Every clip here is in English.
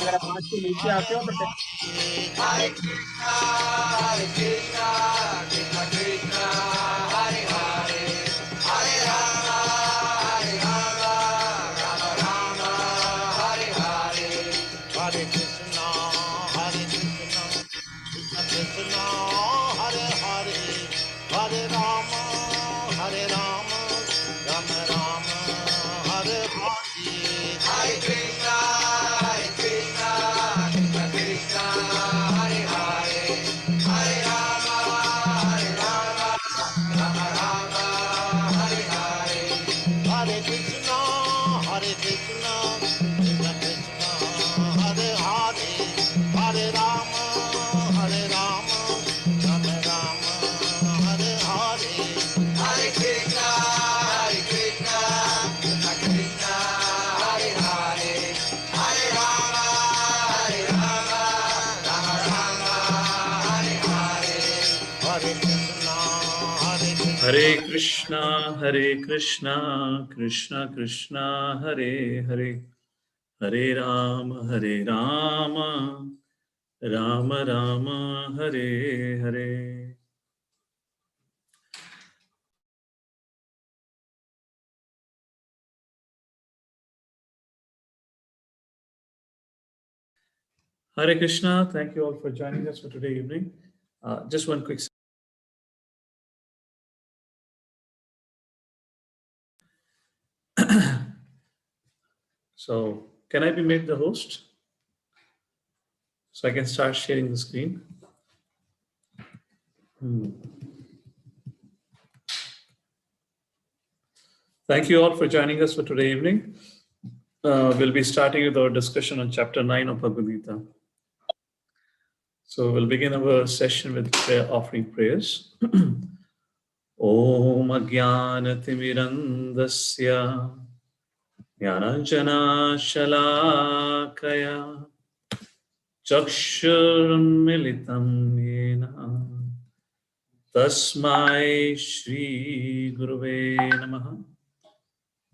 अगर आप हाथ के नीचे आते हो तो Hare Krishna, Krishna Krishna, Hare Hare, Hare Rama, Rama Rama, Hare Hare. Hare Krishna, thank you all for joining us for today evening. Just one quick. So, can I be made the host? So I can start sharing the screen. Thank you all for joining us for today evening. We'll be starting with our discussion on chapter 9 of Bhagavad Gita. So we'll begin our session with prayer, offering prayers. Om Ajnanatimirandasya Jnananjana Shalakaya Chakshurunmilitam Yena Tasmai Shri Guruve Namaha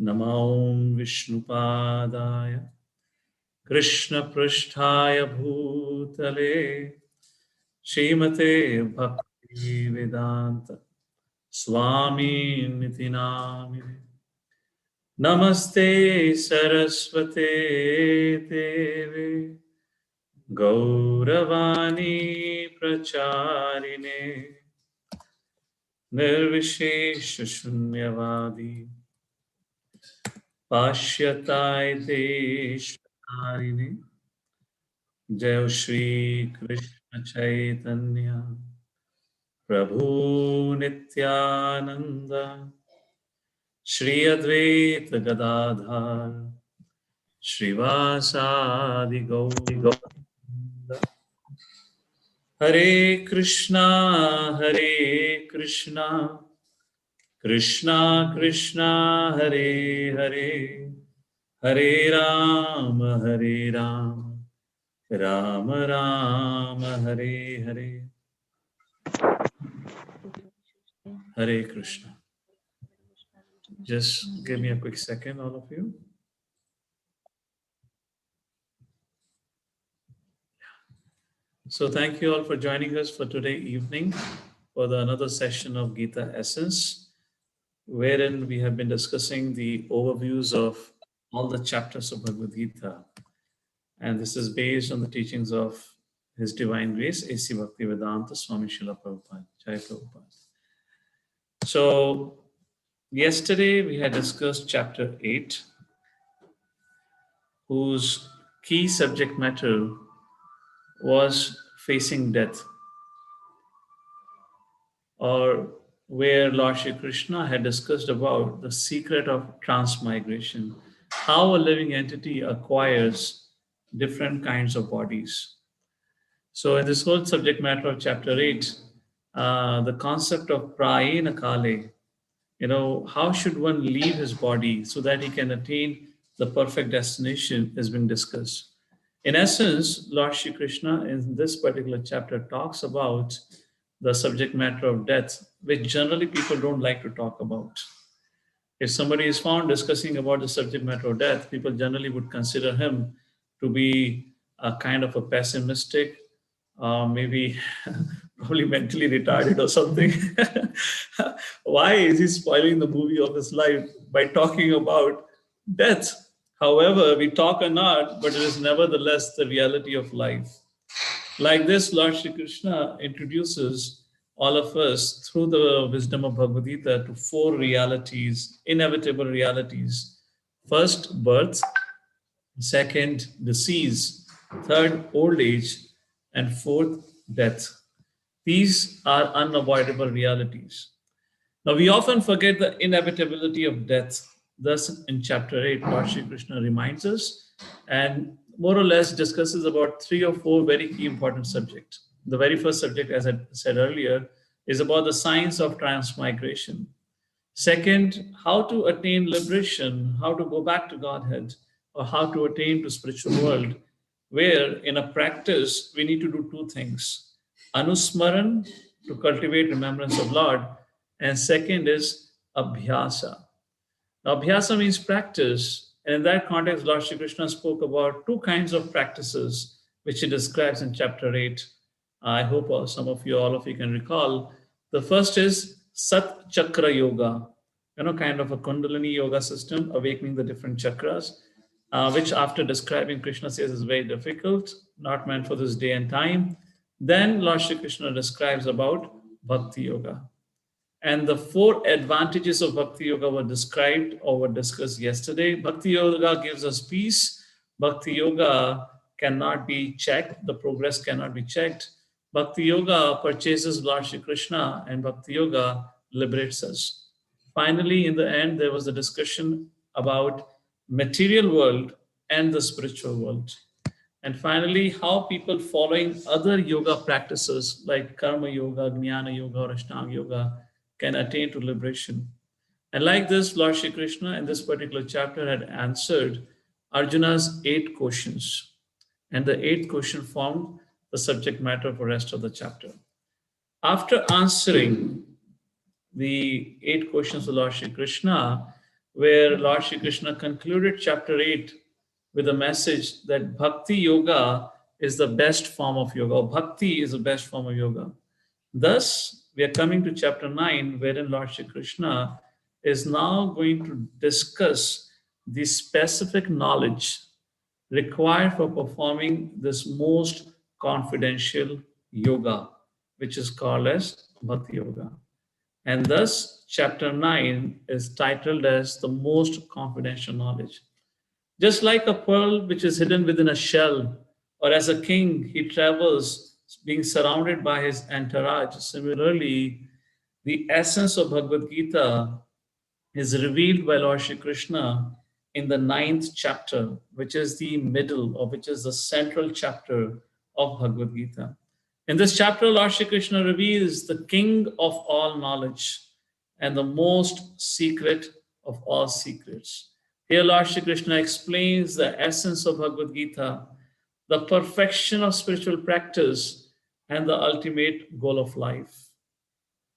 Namo Vishnupadaya Krishna Prasthaya Bhutale Srimate Bhakti Vedanta Swami Niti Namine Namaste Saraswate Deve Gauravani Pracharine Nirvishesha Shunyavadi Pashyatai Deshtarine Jai Shri Krishna Chaitanya Prabhu Nityananda Shri Advaita Gadadhar Srivasadi Gaura Hare Krishna Krishna Krishna Hare Hare Hare Rama Rama Rama Hare Hare Hare Krishna. Just give me a quick second, all of you. So thank you all for joining us for today evening for another session of Gita Essence, wherein we have been discussing the overviews of all the chapters of Bhagavad Gita. And this is based on the teachings of His Divine Grace, A.C. Bhaktivedanta Swami Srila Prabhupada. Jai Prabhupada. So yesterday we had discussed chapter 8, whose key subject matter was facing death, or where Lord Shri Krishna had discussed about the secret of transmigration, how a living entity acquires different kinds of bodies. So in this whole subject matter of chapter 8, the concept of prayena kale, how should one leave his body so that he can attain the perfect destination is being discussed. In essence, Lord Shri Krishna in this particular chapter talks about the subject matter of death, which generally people don't like to talk about. If somebody is found discussing about the subject matter of death, people generally would consider him to be a kind of a pessimistic, maybe probably mentally retarded or something. Why is he spoiling the movie of his life by talking about death? However, we talk or not, but it is nevertheless the reality of life. Like this, Lord Shri Krishna introduces all of us through the wisdom of Bhagavad Gita to 4 realities, inevitable realities. First, birth. Second, disease. Third, old age. And fourth, death. These are unavoidable realities. Now, we often forget the inevitability of death. Thus, in chapter 8, Lord Shri Krishna reminds us and more or less discusses about 3 or 4 very key important subjects. The very first subject, as I said earlier, is about the science of transmigration. Second, how to attain liberation, how to go back to Godhead, or how to attain to spiritual world, where in a practice we need to do 2 things. Anusmaran, to cultivate remembrance of Lord, and second is abhyasa. Now, abhyasa means practice, and in that context, Lord Shri Krishna spoke about two kinds of practices which he describes in chapter 8. I hope some of you, all of you can recall. The first is Sat Chakra Yoga, kind of a Kundalini yoga system, awakening the different chakras, which after describing Krishna says is very difficult, not meant for this day and time. Then Lord Shri Krishna describes about Bhakti Yoga. And the four advantages of Bhakti Yoga were described or were discussed yesterday. Bhakti Yoga gives us peace. Bhakti Yoga cannot be checked. The progress cannot be checked. Bhakti Yoga purchases Lord Shri Krishna, and Bhakti Yoga liberates us. Finally, in the end, there was a discussion about material world and the spiritual world. And finally, how people following other yoga practices like karma yoga, jnana yoga, or ashtanga yoga can attain to liberation. And like this, Lord Shri Krishna in this particular chapter had answered Arjuna's 8 questions. And the 8th question formed the subject matter for the rest of the chapter. After answering the 8 questions of Lord Shri Krishna, where Lord Shri Krishna concluded chapter 8 with a message that Bhakti Yoga is the best form of yoga, or Bhakti is the best form of yoga. Thus, we are coming to chapter 9, wherein Lord Shri Krishna is now going to discuss the specific knowledge required for performing this most confidential yoga, which is called as Bhakti Yoga. And thus, chapter 9 is titled as the most confidential knowledge. Just like a pearl which is hidden within a shell, or as a king, he travels being surrounded by his entourage. Similarly, the essence of Bhagavad Gita is revealed by Lord Shri Krishna in the 9th chapter, which is the middle or which is the central chapter of Bhagavad Gita. In this chapter, Lord Shri Krishna reveals the king of all knowledge and the most secret of all secrets. Here, Lord Shri Krishna explains the essence of Bhagavad Gita, the perfection of spiritual practice, and the ultimate goal of life.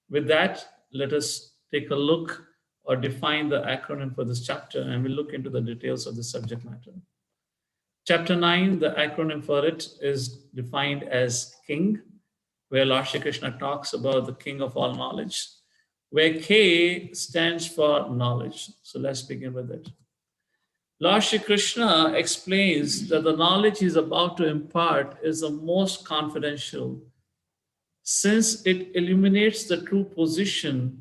With that, let us take a look or define the acronym for this chapter, and we'll look into the details of the subject matter. Chapter 9, the acronym for it is defined as King, where Lord Shri Krishna talks about the King of all knowledge, where K stands for knowledge. So let's begin with it. Lord Shri Krishna explains that the knowledge he's about to impart is the most confidential, since it illuminates the true position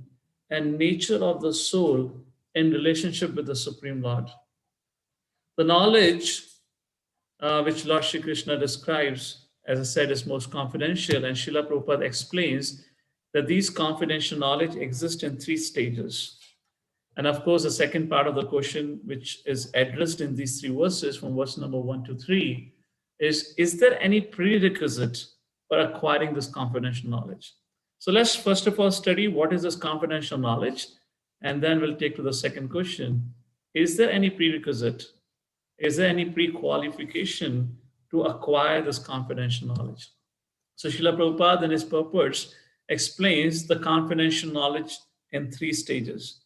and nature of the soul in relationship with the Supreme Lord. The knowledge which Lord Shri Krishna describes, as I said, is most confidential, and Srila Prabhupada explains that these confidential knowledge exist in 3 stages. And of course, the second part of the question, which is addressed in these 3 verses from verse number 1 to 3, is there any prerequisite for acquiring this confidential knowledge? So let's first of all study what is this confidential knowledge, and then we'll take to the second question. Is there any prerequisite? Is there any pre-qualification to acquire this confidential knowledge? So Srila Prabhupada in his purports explains the confidential knowledge in 3 stages.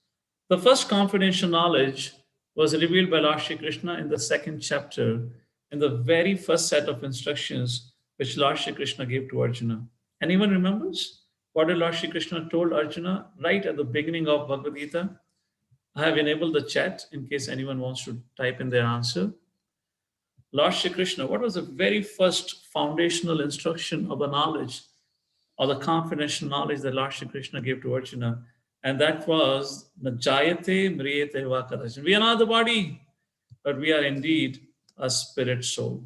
The first confidential knowledge was revealed by Lord Shri Krishna in the 2nd chapter, in the very first set of instructions which Lord Shri Krishna gave to Arjuna. Anyone remembers what did Lord Shri Krishna told Arjuna right at the beginning of Bhagavad Gita? I have enabled the chat in case anyone wants to type in their answer. Lord Shri Krishna, what was the very first foundational instruction of the knowledge or the confidential knowledge that Lord Shri Krishna gave to Arjuna? And that was Najayate Mriyate Va Kadachan. We are not the body, but we are indeed a spirit soul.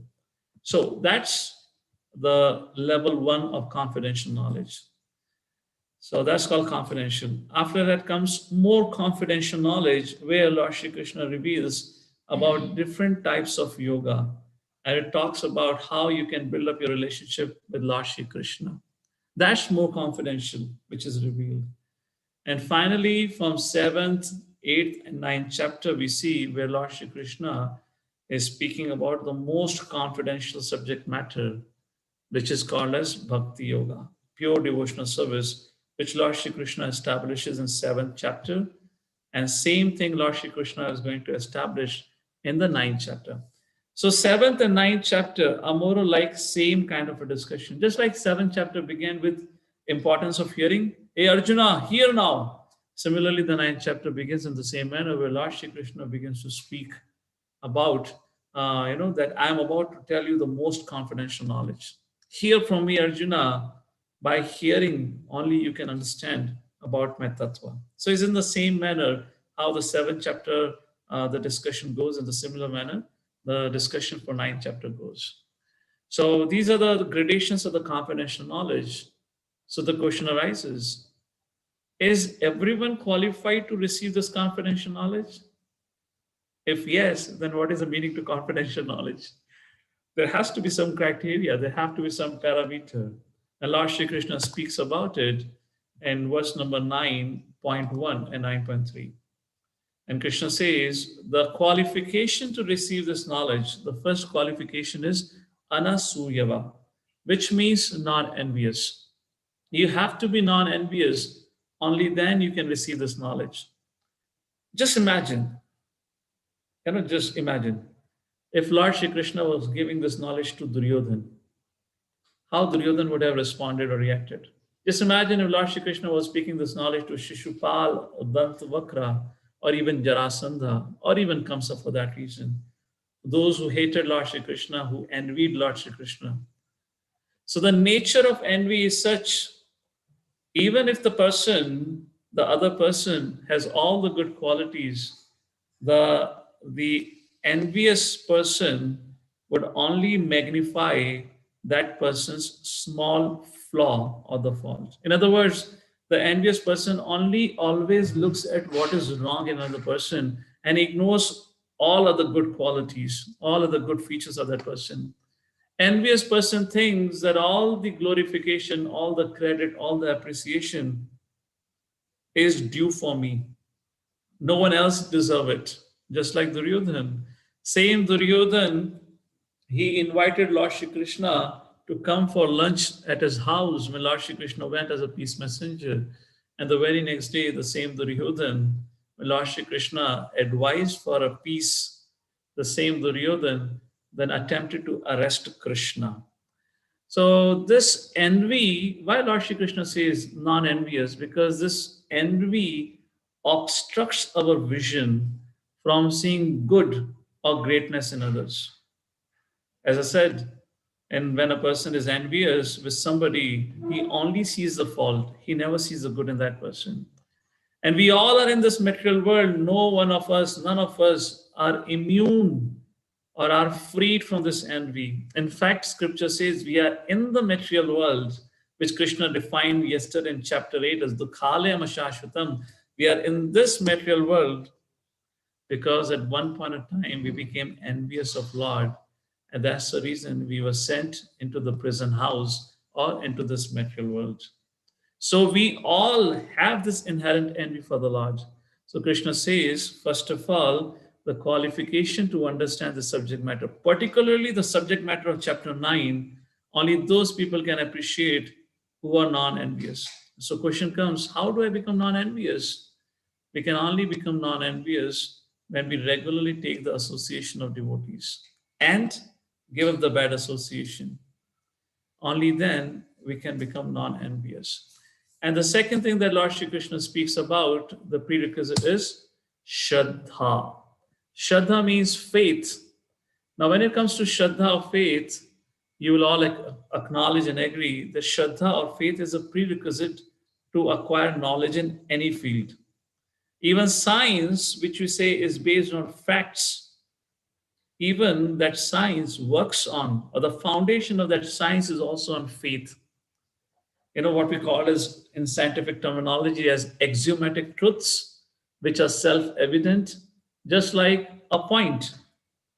So that's the level 1 of confidential knowledge. So that's called confidential. After that comes more confidential knowledge, where Lord Shri Krishna reveals about different types of yoga. And it talks about how you can build up your relationship with Lord Shri Krishna. That's more confidential, which is revealed. And finally, from 7th, 8th, and 9th chapter, we see where Lord Shri Krishna is speaking about the most confidential subject matter, which is called as Bhakti Yoga, pure devotional service, which Lord Shri Krishna establishes in 7th chapter. And same thing Lord Shri Krishna is going to establish in the 9th chapter. So 7th and 9th chapter are more or like same kind of a discussion. Just like 7th chapter began with importance of hearing. Hey Arjuna, hear now. Similarly, the 9th chapter begins in the same manner where Lord Shri Krishna begins to speak about, that I am about to tell you the most confidential knowledge. Hear from me, Arjuna. By hearing only you can understand about my tattva. So it's in the same manner how the 7th chapter, the discussion goes in the similar manner, the discussion for 9th chapter goes. So these are the gradations of the confidential knowledge. So the question arises, is everyone qualified to receive this confidential knowledge? If yes, then what is the meaning to confidential knowledge? There has to be some criteria, there have to be some parameter. And Lord Shri Krishna speaks about it in verse number 9.1 and 9.3. And Krishna says, the qualification to receive this knowledge, the first qualification is anasuyava, which means non-envious. You have to be non-envious, only then you can receive this knowledge. Just imagine, just imagine, if Lord Shri Krishna was giving this knowledge to Duryodhana, how Duryodhana would have responded or reacted. Just imagine if Lord Shri Krishna was speaking this knowledge to Shishupal, or Dantavakra, or even Jarasandha, or even Kamsa for that reason. Those who hated Lord Shri Krishna, who envied Lord Shri Krishna. So the nature of envy is such, even if the other person has all the good qualities, the envious person would only magnify that person's small flaw or the fault. In other words, the envious person only always looks at what is wrong in another person and ignores all of the good qualities, all of the good features of that person. Envious person thinks that all the glorification, all the credit, all the appreciation is due for me. No one else deserve it. Just like Duryodhana. Same Duryodhana, he invited Lord Shri Krishna to come for lunch at his house when Lord Shri Krishna went as a peace messenger. And the very next day, the same Duryodhana, when Lord Shri Krishna advised for a peace, the same Duryodhana then attempted to arrest Krishna. So this envy, why Lord Shri Krishna says non-envious? Because this envy obstructs our vision from seeing good or greatness in others. As I said, and when a person is envious with somebody, he only sees the fault. He never sees the good in that person. And we all are in this material world. None of us are immune or are freed from this envy. In fact, scripture says we are in the material world, which Krishna defined yesterday in chapter 8 as Dukhalaya Mashashvatam. We are in this material world because at one point of time we became envious of Lord. And that's the reason we were sent into the prison house or into this material world. So we all have this inherent envy for the Lord. So Krishna says, first of all, the qualification to understand the subject matter, particularly the subject matter of chapter 9, only those people can appreciate who are non-envious. So question comes, how do I become non-envious? We can only become non-envious when we regularly take the association of devotees and give up the bad association. Only then we can become non-envious. And the second thing that Lord Shri Krishna speaks about, the prerequisite is Shraddha. Shraddha means faith. Now, when it comes to Shraddha or faith, you will all acknowledge and agree that Shraddha or faith is a prerequisite to acquire knowledge in any field. Even science, which we say is based on facts, even that science works on, or the foundation of that science is also on faith. What we call as in scientific terminology as axiomatic truths, which are self-evident, just like a point.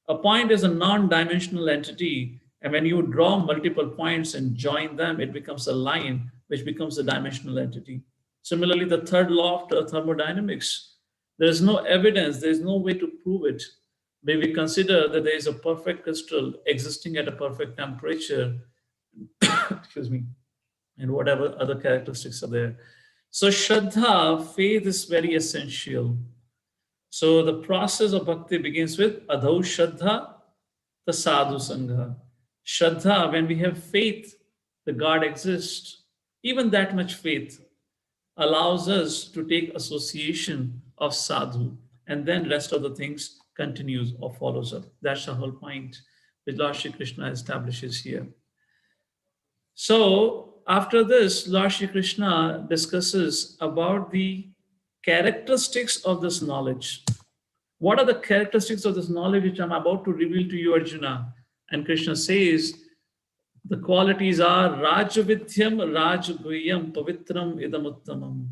A point is a non-dimensional entity, and when you draw multiple points and join them, it becomes a line, which becomes a dimensional entity. Similarly, the third law of thermodynamics, there is no evidence, there is no way to prove it. But we consider that there is a perfect crystal existing at a perfect temperature, excuse me, and whatever other characteristics are there. So Shraddha, faith is very essential. So the process of bhakti begins with Adhau Shraddha, the Sadhu Sangha. Shraddha, when we have faith that God exists, even that much faith allows us to take association of sadhu, and then rest of the things continues or follows up. That's the whole point which Lord Shri Krishna establishes here. So after this, Lord Shri Krishna discusses about the characteristics of this knowledge. What are the characteristics of this knowledge which I'm about to reveal to you, Arjuna? And Krishna says, the qualities are Rajavidyam, Rajaguyam, Pavitram, Idamuttamam,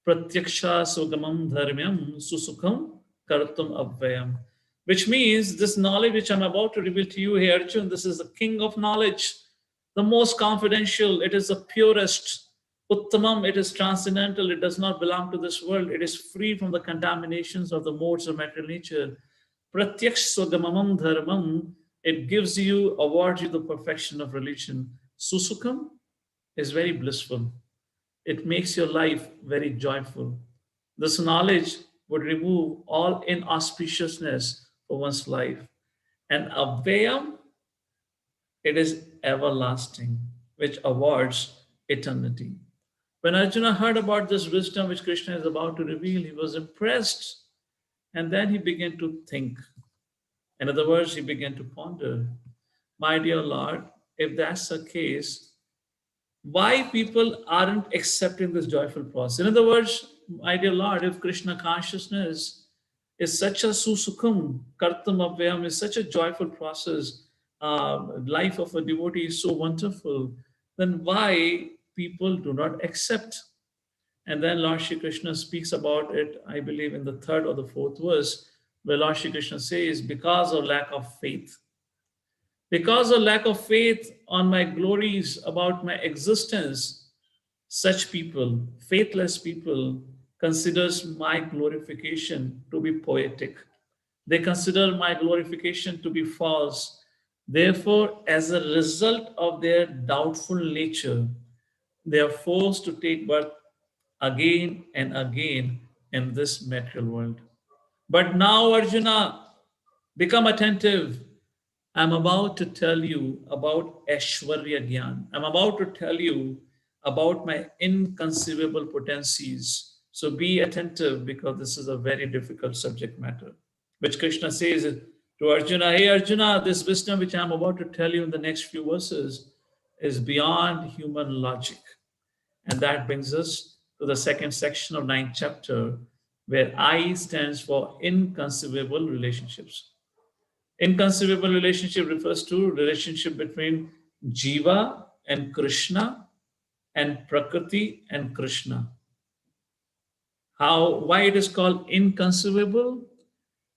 Pratyaksha Sugamam Dharmyam, Susukham, Kartum Abhyayam. Which means this knowledge which I'm about to reveal to you here, Arjuna, this is the king of knowledge, the most confidential, it is the purest. Uttamam, it is transcendental, it does not belong to this world, it is free from the contaminations of the modes of material nature. Pratyaksh Sugamam Dharmam, it gives you, awards you the perfection of religion. Susukham is very blissful. It makes your life very joyful. This knowledge would remove all inauspiciousness for one's life. And Abhyayam, it is everlasting, which awards eternity. When Arjuna heard about this wisdom which Krishna is about to reveal, he was impressed. And then he began to think. In other words, he began to ponder, my dear Lord, if that's the case, why people aren't accepting this joyful process? In other words, my dear Lord, if Krishna consciousness is such a susukham, kartam abhyam, is such a joyful process, life of a devotee is so wonderful, then why people do not accept? And then Lord Shri Krishna speaks about it, I believe, in the third or the fourth verse, where Lord Shri Krishna says, because of lack of faith. Because of lack of faith on my glories about my existence, such people, faithless people, considers my glorification to be poetic. They consider my glorification to be false. Therefore, as a result of their doubtful nature, they are forced to take birth again and again in this material world. But now, Arjuna, become attentive. I'm about to tell you about Aishwarya Gyan. I'm about to tell you about my inconceivable potencies. So be attentive because this is a very difficult subject matter, which Krishna says to Arjuna, hey Arjuna, this wisdom which I'm about to tell you in the next few verses is beyond human logic. And that brings us to the second section of 9th chapter, where I stands for inconceivable relationships. Inconceivable relationship refers to relationship between Jiva and Krishna and Prakriti and Krishna. Why it is called inconceivable?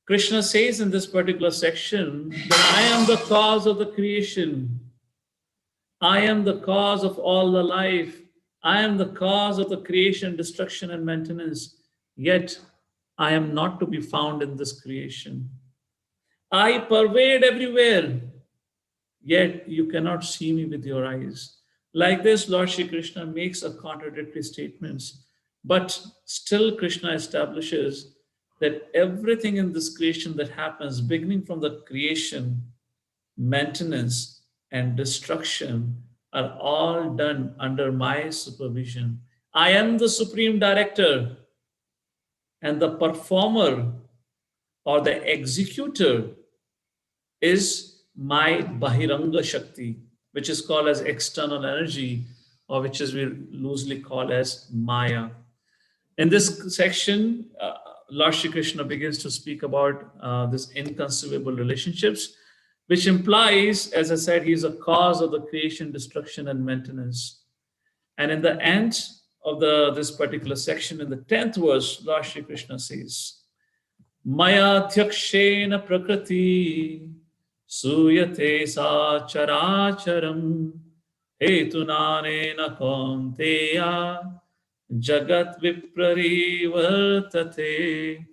Krishna says in this particular section that I am the cause of the creation. I am the cause of all the life. I am the cause of the creation, destruction, and maintenance. Yet I am not to be found in this creation. I pervade everywhere, yet you cannot see me with your eyes. Like this, Lord Shri Krishna makes a contradictory statements, but still Krishna establishes that everything in this creation that happens, beginning from the creation, maintenance, and destruction, are all done under my supervision. I am the supreme director, and the performer or the executor is my Bahiranga Shakti, which is called as external energy, or which is we loosely call as Maya. In this section, Lord Shri Krishna begins to speak about this inconceivable relationships, which implies, as I said, he is a cause of the creation, destruction, and maintenance. And in the end of this particular section, in the 10th verse, Lord Shri Krishna says, Maya Tyakshena Prakriti Suyate Sa Characharam Hetunanena Kaunteya Jagat Viprarivartate.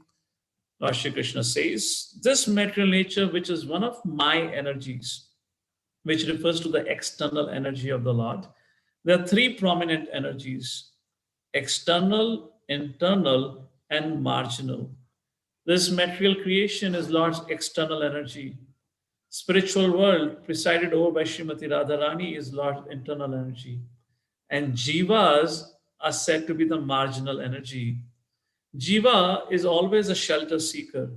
Lord Shri Krishna says, this material nature, which is one of my energies, which refers to the external energy of the Lord, there are three prominent energies: external, internal, and marginal. This material creation is Lord's external energy. Spiritual world presided over by Srimati Radharani is Lord's internal energy. And jivas are said to be the marginal energy. Jiva is always a shelter seeker.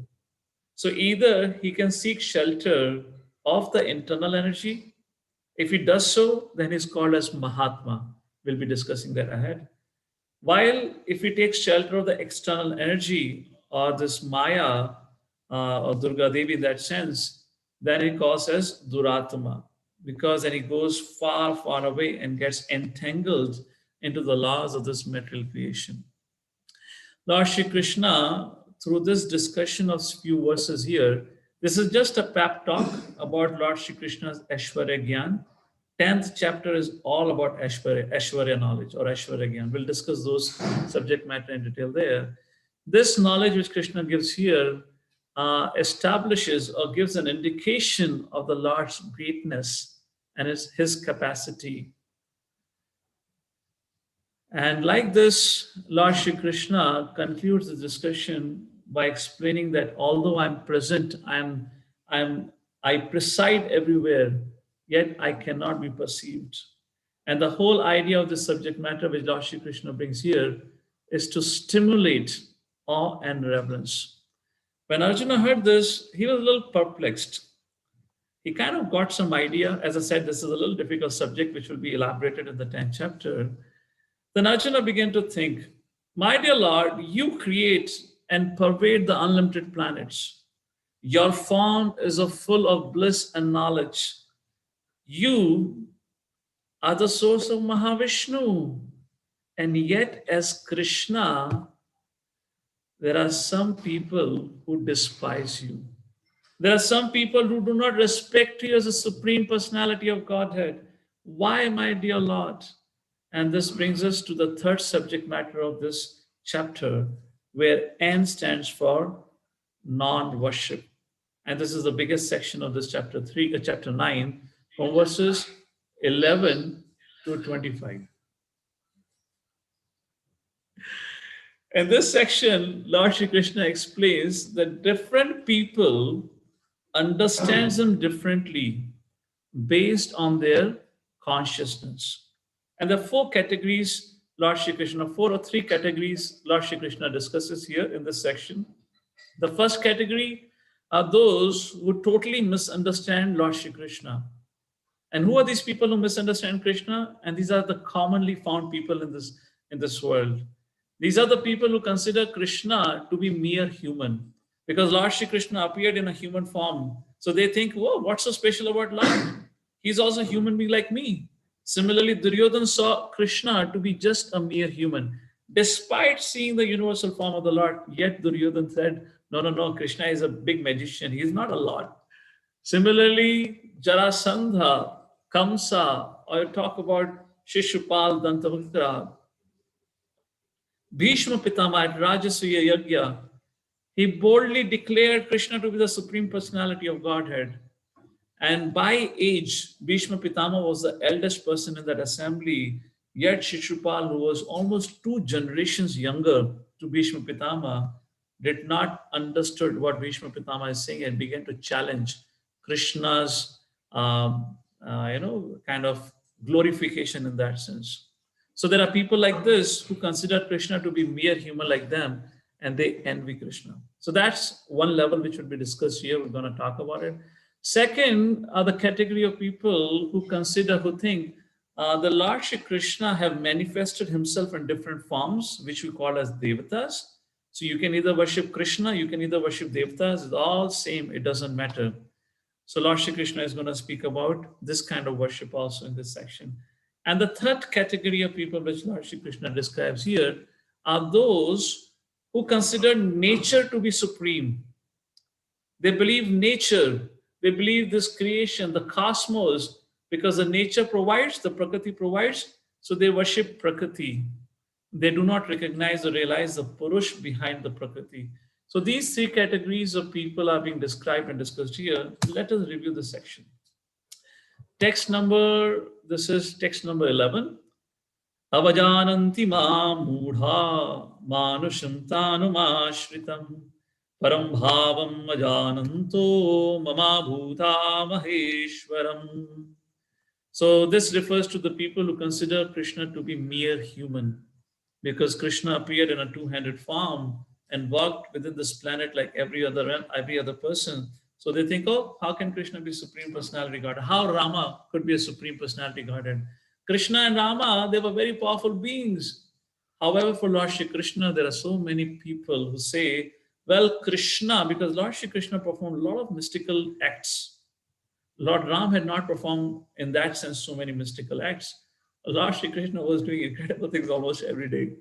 So either he can seek shelter of the internal energy. If he does so, then he's called as Mahatma. We'll be discussing that ahead. While if he takes shelter of the external energy or this Maya or Durga Devi in that sense, then he calls as Duratma, because then he goes far, far away and gets entangled into the laws of this material creation. Lord Shri Krishna, through this discussion of few verses here, this is just a pep talk about Lord Shri Krishna's Aishwarya Gyan. 10th chapter is all about Aishwarya knowledge or Aishwarya Gyan. We'll discuss those subject matter in detail there. This knowledge which Krishna gives here establishes or gives an indication of the Lord's greatness and his capacity. And like this, Lord Shri Krishna concludes the discussion by explaining that although I'm present, I preside everywhere, yet I cannot be perceived. And the whole idea of this subject matter which Lord Shri Krishna brings here is to stimulate awe and reverence. When Arjuna heard this, he was a little perplexed. He kind of got some idea. As I said, this is a little difficult subject which will be elaborated in the 10th chapter. Then Arjuna began to think, my dear Lord, you create and pervade the unlimited planets. Your form is full of bliss and knowledge. You are the source of Mahavishnu. And yet, as Krishna, there are some people who despise you. There are some people who do not respect you as a supreme personality of Godhead. Why, my dear Lord? And this brings us to the third subject matter of this chapter, where N stands for non-worship. And this is the biggest section of this chapter 9, from verses 11 to 25. In this section, Lord Shri Krishna explains that different people understand him differently based on their consciousness. And the four categories, Lord Shri Krishna, 4 or 3 categories Lord Shri Krishna discusses here in this section. The first category are those who totally misunderstand Lord Shri Krishna. And who are these people who misunderstand Krishna? And these are the commonly found people in this world. These are the people who consider Krishna to be mere human, because Lord Shri Krishna appeared in a human form. So they think, whoa, what's so special about Lord? He's also a human being like me. Similarly, Duryodhana saw Krishna to be just a mere human. Despite seeing the universal form of the Lord, yet Duryodhana said, no, Krishna is a big magician. He is not a Lord. Similarly, Jarasandha, Kamsa, or talk about Shishupal, Dantavakra, Bhishma Pitama at Rajasuya Yagya, he boldly declared Krishna to be the supreme personality of Godhead. And by age, Bhishma Pitama was the eldest person in that assembly, yet Shishupal, who was almost 2 generations younger to Bhishma Pitama, did not understood what Bhishma Pitama is saying and began to challenge Krishna's kind of glorification in that sense. So there are people like this who consider Krishna to be mere human like them, and they envy Krishna. So that's one level which will be discussed here. We're going to talk about it. Second are the category of people who think the Lord Shri Krishna have manifested himself in different forms, which we call as Devatas. So you can either worship Krishna, you can either worship Devatas. It's all same. It doesn't matter. So Lord Shri Krishna is going to speak about this kind of worship also in this section. And the third category of people which Lord Shri Krishna describes here are those who consider nature to be supreme. They believe nature, they believe this creation, the cosmos, because the nature provides, the Prakriti provides, so they worship Prakriti. They do not recognize or realize the Purush behind the Prakriti. So these 3 categories of people are being described and discussed here. Let us review this section. This is text number 11. Avajananti mam mudha manusham tanumashritam param bhavam ajananto mama bhuta maheshwaram. So this refers to the people who consider Krishna to be mere human, because Krishna appeared in a two-handed form and walked within this planet like every other person. So they think, oh, how can Krishna be Supreme Personality Godhead? How Rama could be a Supreme Personality Godhead? Krishna and Rama, they were very powerful beings. However, for Lord Shri Krishna, there are so many people who say, well, Krishna, because Lord Shri Krishna performed a lot of mystical acts. Lord Ram had not performed in that sense so many mystical acts. Lord Shri Krishna was doing incredible things almost every day.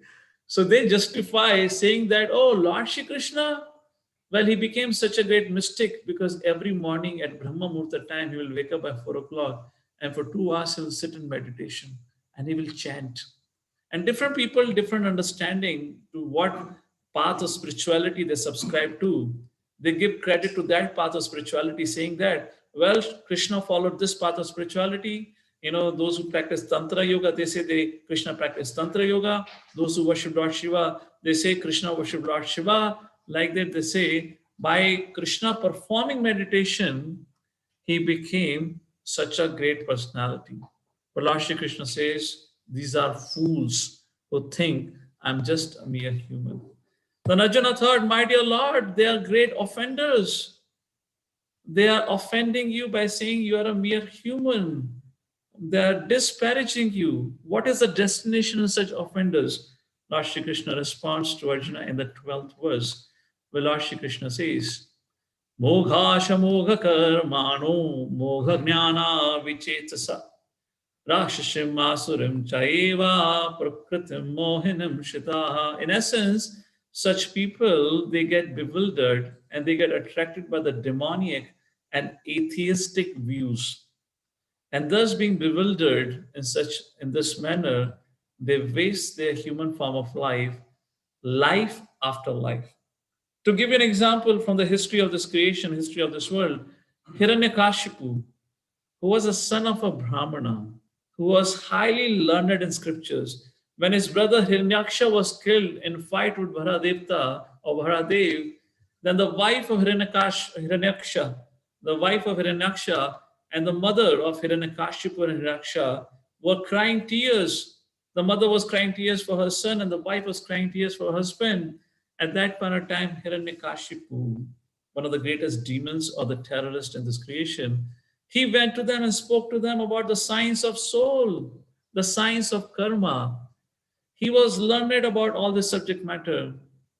So they justify saying that, oh, Lord Shri Krishna, well, he became such a great mystic because every morning at Brahma Murta time, he will wake up by 4 o'clock and for 2 hours he will sit in meditation and he will chant. And different people, different understanding to what path of spirituality they subscribe to. They give credit to that path of spirituality, saying that, well, Krishna followed this path of spirituality. You know, those who practice Tantra Yoga, they say Krishna practiced Tantra Yoga. Those who worship Lord Shiva, they say Krishna worshiped Lord Shiva. Like that, they say, by Krishna performing meditation, he became such a great personality. But Lord Shri Krishna says, these are fools who think I'm just a mere human. Then Arjuna thought, my dear Lord, they are great offenders. They are offending you by saying you are a mere human. They are disparaging you. What is the destination of such offenders? Lord Shri Krishna responds to Arjuna in the 12th verse, where Lord Shri Krishna says, Moghashamogha karmano mogha jnana vichetasa rakshashim asurim chaiva prakritim mohinam shitaha. In essence, such people, they get bewildered and they get attracted by the demoniac and atheistic views. And thus being bewildered in this manner, they waste their human form of life after life. To give you an example from the history of this creation, history of this world, Hiranyakashipu, who was a son of a Brahmana, who was highly learned in scriptures, when his brother Hiranyaksha was killed in fight with Bharadevta or Bharadev, then the wife of Hiranyaksha, the wife of Hiranyaksha and the mother of Hiranyakashipu and Hiranyaksha were crying tears. The mother was crying tears for her son and the wife was crying tears for her husband. At that point of time, Hiranyakashipu, one of the greatest demons or the terrorist in this creation, he went to them and spoke to them about the science of soul, the science of karma. He was learned about all this subject matter,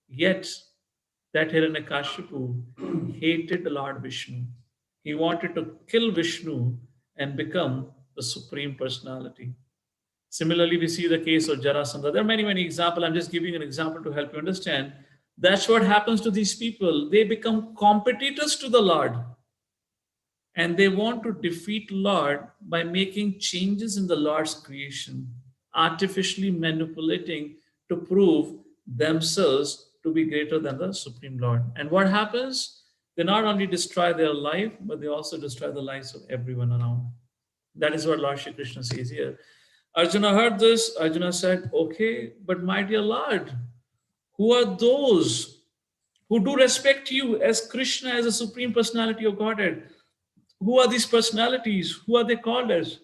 yet that Hiranyakashipu hated the Lord Vishnu. He wanted to kill Vishnu and become the Supreme Personality. Similarly, we see the case of Jarasandha. There are many, many examples. I'm just giving an example to help you understand. That's what happens to these people. They become competitors to the Lord. And they want to defeat Lord by making changes in the Lord's creation, artificially manipulating to prove themselves to be greater than the Supreme Lord. And what happens? They not only destroy their life, but they also destroy the lives of everyone around. That is what Lord Shri Krishna says here. Arjuna heard this. Arjuna said, okay, but my dear Lord, who are those who do respect you as Krishna, as a Supreme Personality of Godhead? Who are these personalities? Who are they called as?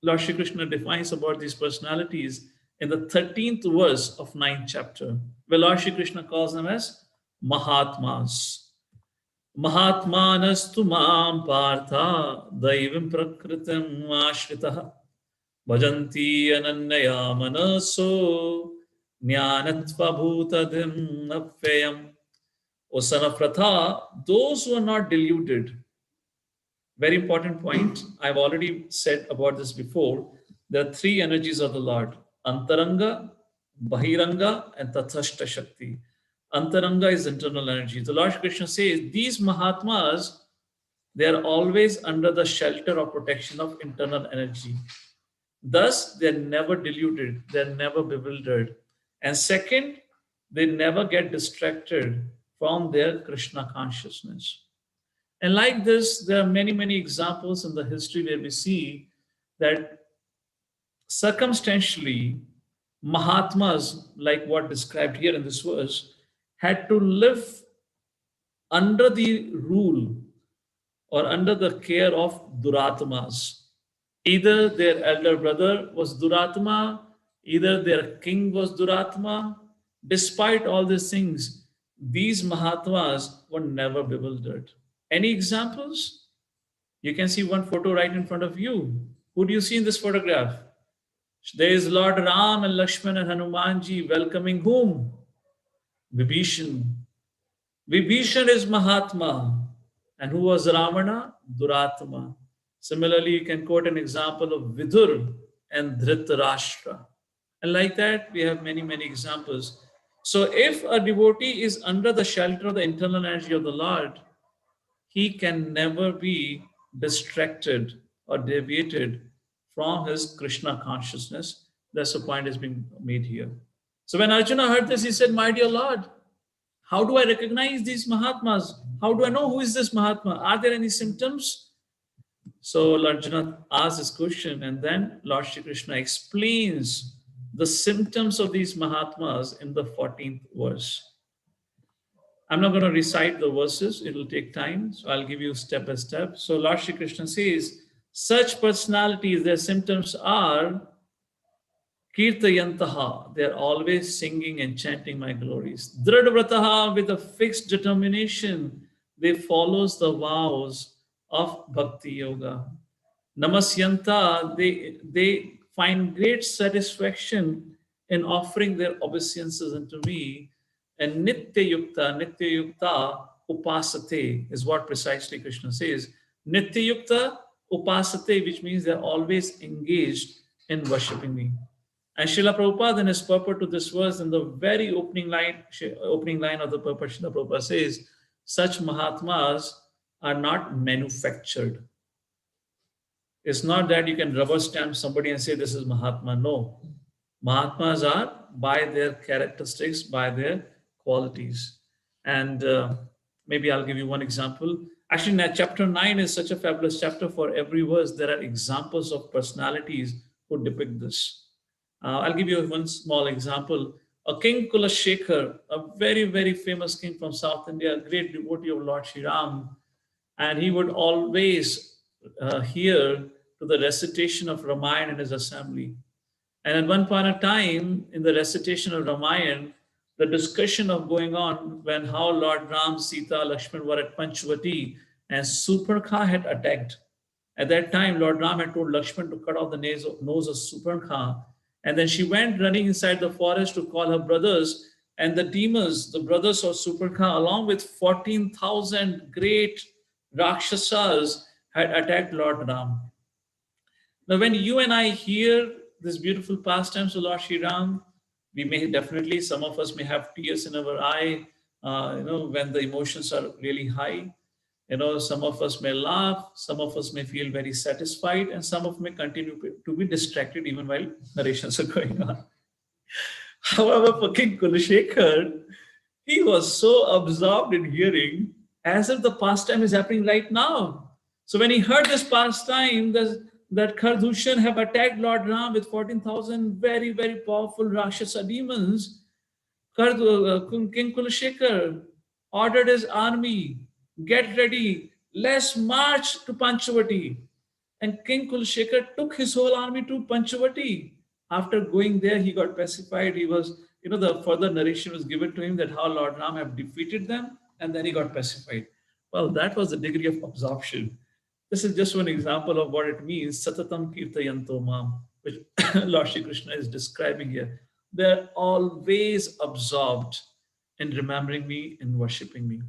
Lord Shri Krishna defines about these personalities in the 13th verse of 9th chapter, where Lord Shri Krishna calls them as Mahatmas. Mahatmanastu mam partha daivim prakritim ashritaha bhajanti ananyaya manaso jnanatva bhutadim apyayam. O son of Pratha, those who are not deluded. Very important point. I've already said about this before. There are three energies of the Lord: Antaranga, Bahiranga, and Tathashta Shakti. Antaranga is internal energy. The Lord Krishna says these Mahatmas, they are always under the shelter or protection of internal energy. Thus, they're never deluded, they're never bewildered. And second, they never get distracted from their Krishna consciousness. And like this, there are many, many examples in the history where we see that Circumstantially, Mahatmas, like what described here in this verse, had to live under the rule or under the care of Duratmas. Either their elder brother was Duratma, either their king was Duratma. Despite all these things, these Mahatmas were never bewildered. Any examples? You can see one photo right in front of you. Who do you see in this photograph? There is Lord Ram and Lakshman and Hanumanji welcoming whom? Vibhishan. Vibhishan is Mahatma. And who was Ravana? Duratma. Similarly, you can quote an example of Vidur and Dhritarashtra. And like that, we have many, many examples. So if a devotee is under the shelter of the internal energy of the Lord, he can never be distracted or deviated from his Krishna consciousness. That's the point is being made here. So when Arjuna heard this, he said, "My dear Lord, how do I recognize these Mahatmas? How do I know who is this Mahatma? Are there any symptoms?" So Arjuna asks this question, and then Lord Shri Krishna explains the symptoms of these Mahatmas in the 14th verse. I'm not going to recite the verses, it'll take time. So I'll give you step by step. So Lord Shri Krishna says, such personalities, their symptoms are Kirtayantaha, they're always singing and chanting my glories. Dridvrataha, with a fixed determination, they follows the vows of Bhakti Yoga. Namasyanta, they find great satisfaction in offering their obeisances unto me. And Nitya Yukta Upasate is what precisely Krishna says. Nitya Yukta Upasate, which means they're always engaged in worshipping me. And Srila Prabhupada, in his purport to this verse, in the very opening line of the purport, Srila Prabhupada says, such Mahatmas are not manufactured. It's not that you can rubber stamp somebody and say this is Mahatma. No. Mahatmas are by their characteristics, by their qualities. And maybe I'll give you one example. Actually, chapter 9 is such a fabulous chapter. For every verse, there are examples of personalities who depict this. I'll give you one small example. A King Kulashekar, a very, very famous king from South India, a great devotee of Lord Shri Ram, and he would always hear to the recitation of Ramayana in his assembly. And at one point of time, in the recitation of Ramayana, the discussion of going on when how Lord Ram, Sita, Lakshman were at Panchavati and Suparnkha had attacked. At that time, Lord Ram had told Lakshman to cut off the nose of Suparnkha. And then she went running inside the forest to call her brothers. And the demons, the brothers of Suparnkha, along with 14,000 great Rakshasas, had attacked Lord Ram. Now, when you and I hear this beautiful pastimes of Lord Shri Ram, we may definitely, some of us may have tears in our eye, when the emotions are really high. Some of us may laugh, some of us may feel very satisfied, and some of us may continue to be distracted even while narrations are going on. However, for King Kulashekar, he was so absorbed in hearing as if the pastime is happening right now. So when he heard this pastime, that Khardushan have attacked Lord Ram with 14,000 very, very powerful Rakshasa demons, King Kulashekar ordered his army, get ready, let's march to Panchavati. And King Kulashekar took his whole army to Panchavati. After going there, he got pacified. He was, the further narration was given to him that how Lord Ram have defeated them, and then he got pacified. Well, that was the degree of absorption. This is just one example of what it means, Satatam Kirtayanto Mam, which Lord Shri Krishna is describing here. They're always absorbed in remembering me, in worshipping me.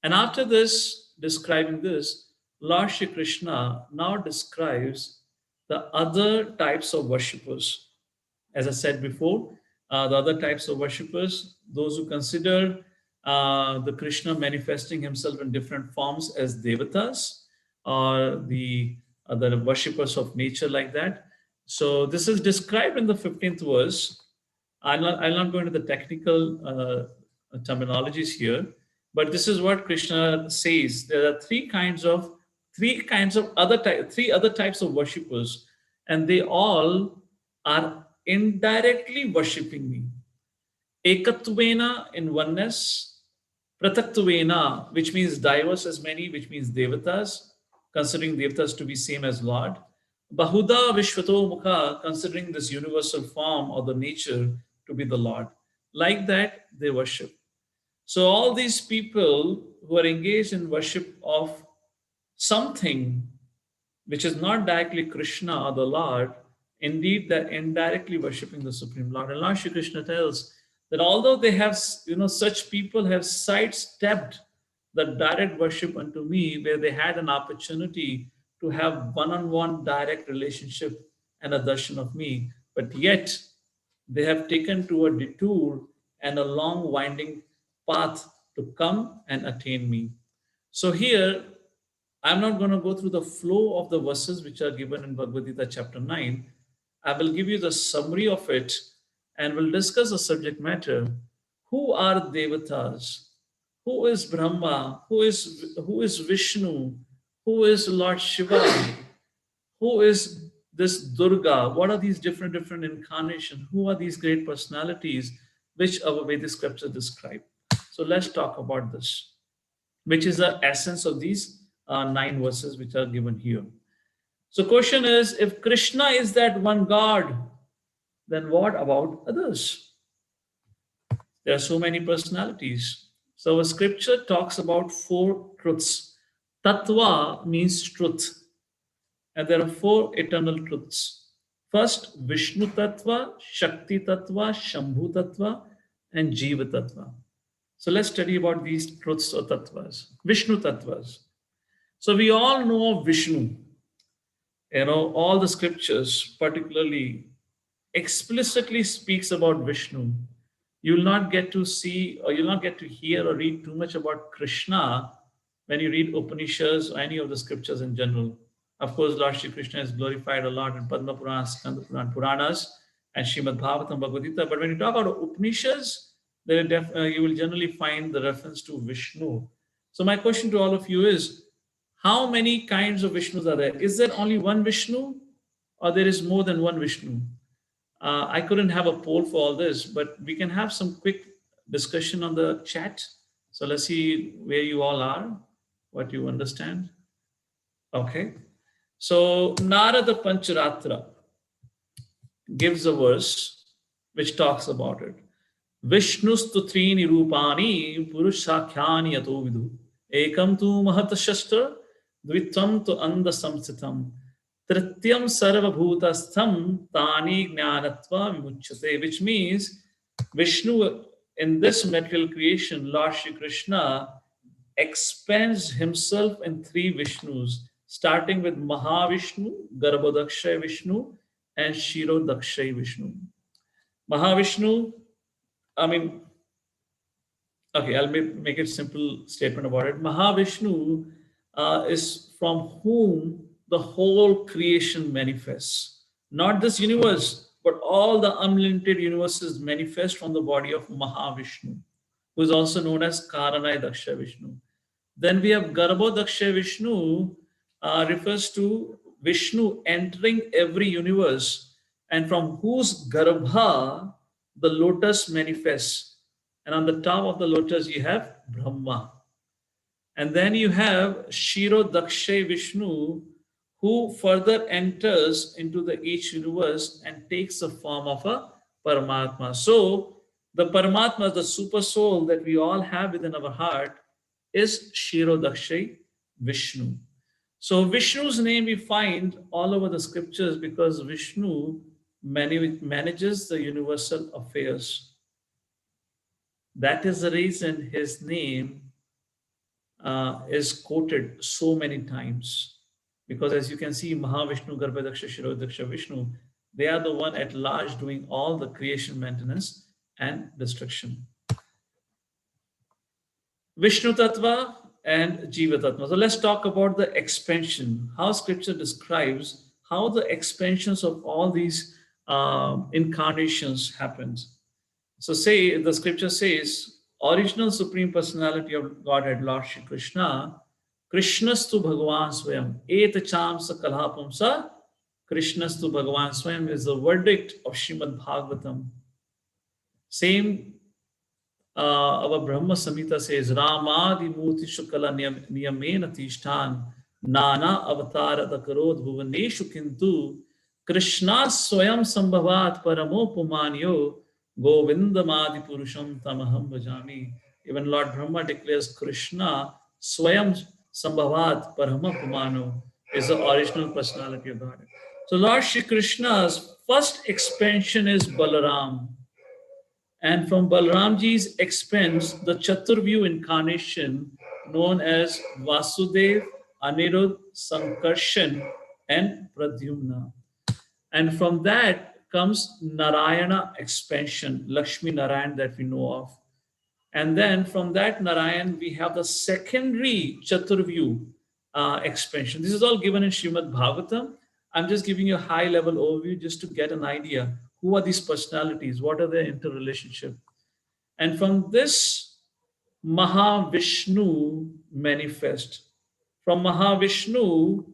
And after this, describing this, Lord Shri Krishna now describes the other types of worshippers. As I said before, the other types of worshippers, those who consider the Krishna manifesting himself in different forms as Devatas, or the worshippers of nature like that. So this is described in the 15th verse. I'll not go into the technical terminologies here, but this is what Krishna says. There are three other types of worshippers, and they all are indirectly worshipping me. Ekatvena in oneness, Prataktuvena, which means diverse as many, which means Devatas, considering Devatas to be same as Lord. Bahuda Vishwato Mukha, considering this universal form or the nature to be the Lord. Like that, they worship. So all these people who are engaged in worship of something which is not directly Krishna or the Lord, indeed they're indirectly worshipping the Supreme Lord. And Lord Shri Krishna tells that although they have, such people have sidestepped the direct worship unto me, where they had an opportunity to have one-on-one direct relationship and a darshan of me, but yet they have taken to a detour and a long winding path to come and attain me. So here, I'm not going to go through the flow of the verses which are given in Bhagavad Gita chapter 9. I will give you the summary of it and we'll discuss the subject matter. Who are Devatas? Who is Brahma? Who is Vishnu? Who is Lord Shiva? Who is this Durga? What are these different incarnations? Who are these great personalities which our Vedic scripture describe? So let's talk about this, which is the essence of these 9 verses which are given here. So question is, if Krishna is that one God, then what about others? There are so many personalities. So our scripture talks about 4 truths. Tattva means truth, and there are 4 eternal truths. First, Vishnu Tattva, Shakti Tattva, Shambhu Tattva, and Jiva Tattva. So let's study about these truths or tattvas. Vishnu Tattvas. So we all know of Vishnu. All the scriptures particularly explicitly speaks about Vishnu. You will not get to see or you'll not get to hear or read too much about Krishna when you read Upanishads or any of the scriptures in general. Of course, Lord Shri Krishna is glorified a lot in Padma Purana, Skanda Purana, Puranas, and Srimad Bhagavatam, Bhagavad Gita. But when you talk about Upanishads, you will generally find the reference to Vishnu. So my question to all of you is, how many kinds of Vishnus are there? Is there only one Vishnu or there is more than one Vishnu? I couldn't have a poll for all this, but we can have some quick discussion on the chat. So let's see where you all are, what you understand. Okay. So Narada Pancharatra gives a verse which talks about it. Vishnustu trini rupani purushakhyani yato vidu. Ekam tu mahatashastra dvitvam tu anda samsitam. Trityam sarvabhutastham tani jnanatva vimuchyate. Which means Vishnu in this material creation, Lord Shri Krishna expands himself in 3 Vishnus, starting with Mahavishnu, Garbhodakshay Vishnu, and Shirodakshay Vishnu. Mahavishnu, I'll make it simple statement about it. Mahavishnu is from whom the whole creation manifests. Not this universe, but all the unlimited universes manifest from the body of Mahavishnu, who is also known as Karanaya Daksha Vishnu. Then we have Garbhodaksha Vishnu, refers to Vishnu entering every universe, and from whose Garbha the lotus manifests. And on the top of the lotus, you have Brahma. And then you have Shirodakshay Vishnu, who further enters into the each universe and takes the form of a Paramatma. So the Paramatma, the super soul that we all have within our heart, is Shirodakshay Vishnu. So Vishnu's name we find all over the scriptures because Vishnu manages the universal affairs. That is the reason his name is quoted so many times. Because as you can see, Mahavishnu, Garbhodaksha, Shirodaksha, Vishnu, they are the one at large doing all the creation, maintenance, and destruction. Vishnu Tattva and Jiva Tattva. So let's talk about the expansion, how scripture describes how the expansions of all these incarnations happens. So the scripture says, original supreme personality of Godhead, Lord Shri Krishna, Krishnastu Bhagavan Swayam, Etacham Sakalhapam Sa Krishnastu Bhagavan Swayam is the verdict of Srimad Bhagavatam. Same, our Brahma Samhita says, Ramadi Murti Shukala Niyamena Tishtan Nana Avatara Dakarod Bhuvaneshu Kintu Krishna Swayam Sambhavat Paramo Pumanyo Govindamadi Purusham Tamaham Bhajami. Even Lord Brahma declares Krishna Swayam Sambhavat Parama Pumano is the original personality of God. So Lord Shri Krishna's first expansion is Balaram. And from Balramji's expense, the Chaturvyu incarnation known as Vasudev, Anirudh, Sankarshan, and Pradyumna. And from that comes Narayana expansion, Lakshmi Narayan that we know of. And then from that Narayan, we have the secondary Chaturvyu expansion. This is all given in Srimad Bhagavatam. I'm just giving you a high level overview just to get an idea. Who are these personalities? What are their interrelationship? And from this, Mahavishnu manifest. From Mahavishnu,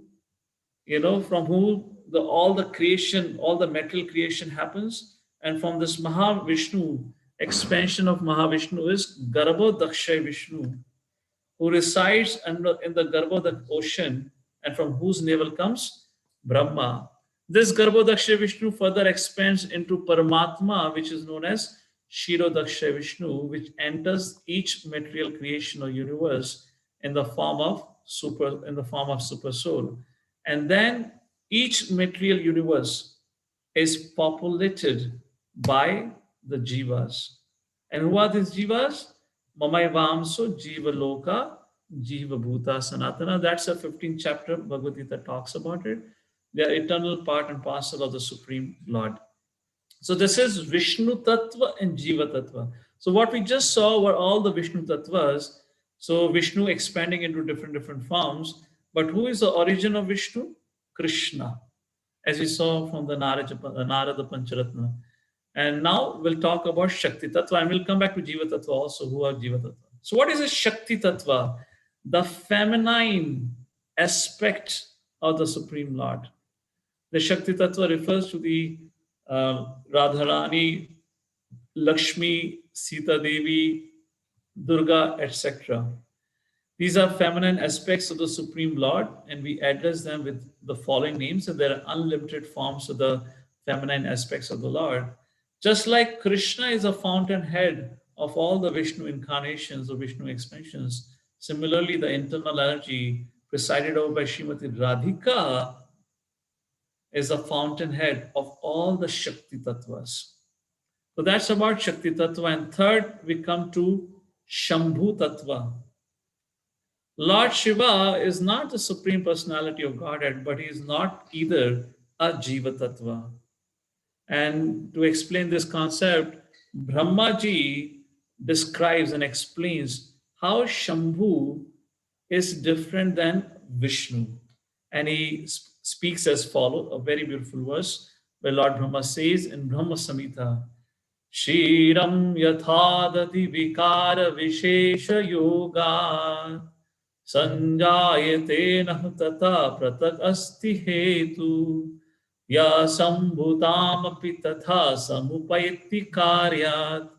from who all the creation, all the material creation happens. And from this Mahavishnu, expansion of Mahavishnu is Garbhodakshay Vishnu, who resides in the Garbhodak ocean, and from whose navel comes Brahma. This Garbhodakshay Vishnu further expands into Paramatma, which is known as Shirodakshay Vishnu, which enters each material creation or universe in the form of super soul. And then each material universe is populated by the jivas. And who are these jivas? Mamai Vamso Jiva Loka Jiva Bhuta Sanatana. That's a 15th chapter. Bhagavad Gita talks about it. They are eternal part and parcel of the Supreme Lord. So this is Vishnu Tattva and Jiva Tattva. So what we just saw were all the Vishnu Tattvas. So Vishnu expanding into different forms. But who is the origin of Vishnu? Krishna, as we saw from the Narada Pancharatna. And now we'll talk about Shakti Tattva, and we'll come back to Jiva Tattva also. Who are Jiva Tattva? So what is a Shakti Tattva? The feminine aspect of the Supreme Lord. The Shakti Tattva refers to the Radharani, Lakshmi, Sita Devi, Durga, etc. These are feminine aspects of the Supreme Lord, and we address them with the following names. And there are unlimited forms of the feminine aspects of the Lord. Just like Krishna is a fountainhead of all the Vishnu incarnations or Vishnu expansions, similarly, the internal energy presided over by Srimati Radhika is a fountainhead of all the Shakti Tattvas. So that's about Shakti Tattva. And third, we come to Shambhu Tattva. Lord Shiva is not the Supreme Personality of Godhead, but he is not either a Jiva Tattva. And to explain this concept, Brahmaji describes and explains how Shambhu is different than Vishnu. And he speaks as follows, a very beautiful verse, where Lord Brahma says in Brahma Samhita, Shiram yathadati vikara vishesha yoga sanjayate nah tata pratak asti hetu ya sambhutam api tatha samupayati karyat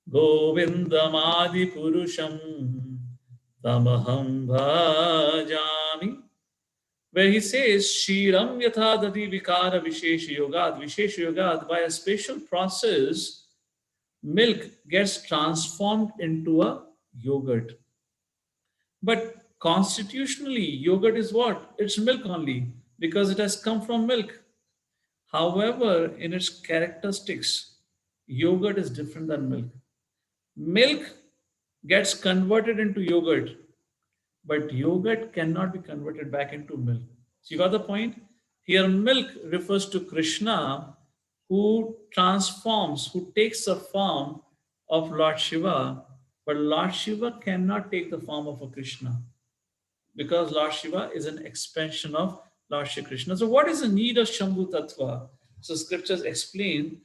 govindamadi purusham tamaham bhajami. Where he says, Shiram yathadati vikara vishesha yogad. Vishesha yogad, by a special process, milk gets transformed into a yogurt. But constitutionally, yogurt is what? It's milk only, because it has come from milk. However, in its characteristics, yogurt is different than milk. Milk gets converted into yogurt, but yogurt cannot be converted back into milk. So you got the point? Here, milk refers to Krishna, who transforms, who takes the form of Lord Shiva, but Lord Shiva cannot take the form of a Krishna, because Lord Shiva is an expansion of Lord Shri Krishna. So what is the need of Shambhu Tattva? So scriptures explain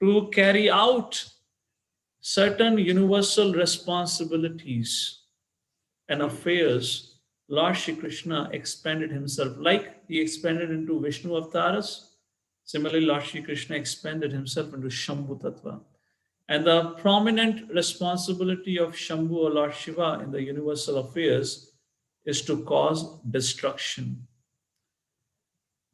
to carry out certain universal responsibilities and affairs Lord Shri Krishna expanded himself like he expanded into Vishnu avatars. Similarly, Lord Shri Krishna expanded himself into Shambhu Tattva. And the prominent responsibility of Shambhu or Lord Shiva in the universal affairs is to cause destruction.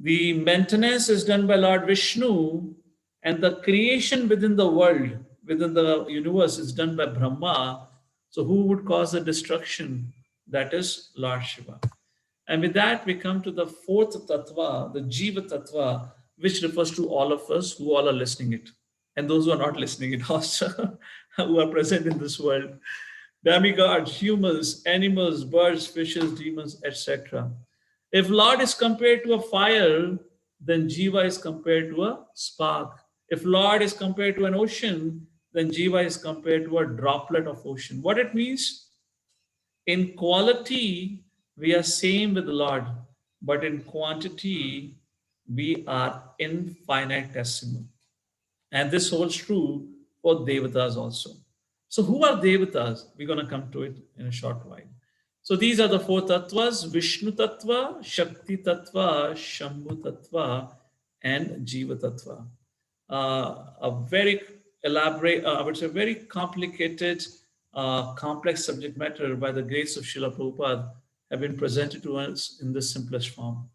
The maintenance is done by Lord Vishnu, and the creation within the world, within the universe, is done by Brahma. So, who would cause the destruction? That is Lord Shiva. And with that, we come to the fourth tattva, the Jiva tattva, which refers to all of us who all are listening it, and those who are not listening it also, who are present in this world. Demigods, humans, animals, birds, fishes, demons, etc. If Lord is compared to a fire, then Jiva is compared to a spark. If Lord is compared to an ocean, then Jiva is compared to a droplet of ocean. What it means? In quality, we are same with the Lord, but in quantity, we are infinitesimal. And this holds true for Devatas also. So, who are Devatas? We're going to come to it in a short while. So, these are the four tattvas: Vishnu tattva, Shakti tattva, Shambhu tattva, and Jiva tattva. A very elaborate, I would say, very complicated, complex subject matter by the grace of Srila Prabhupada have been presented to us in the simplest form.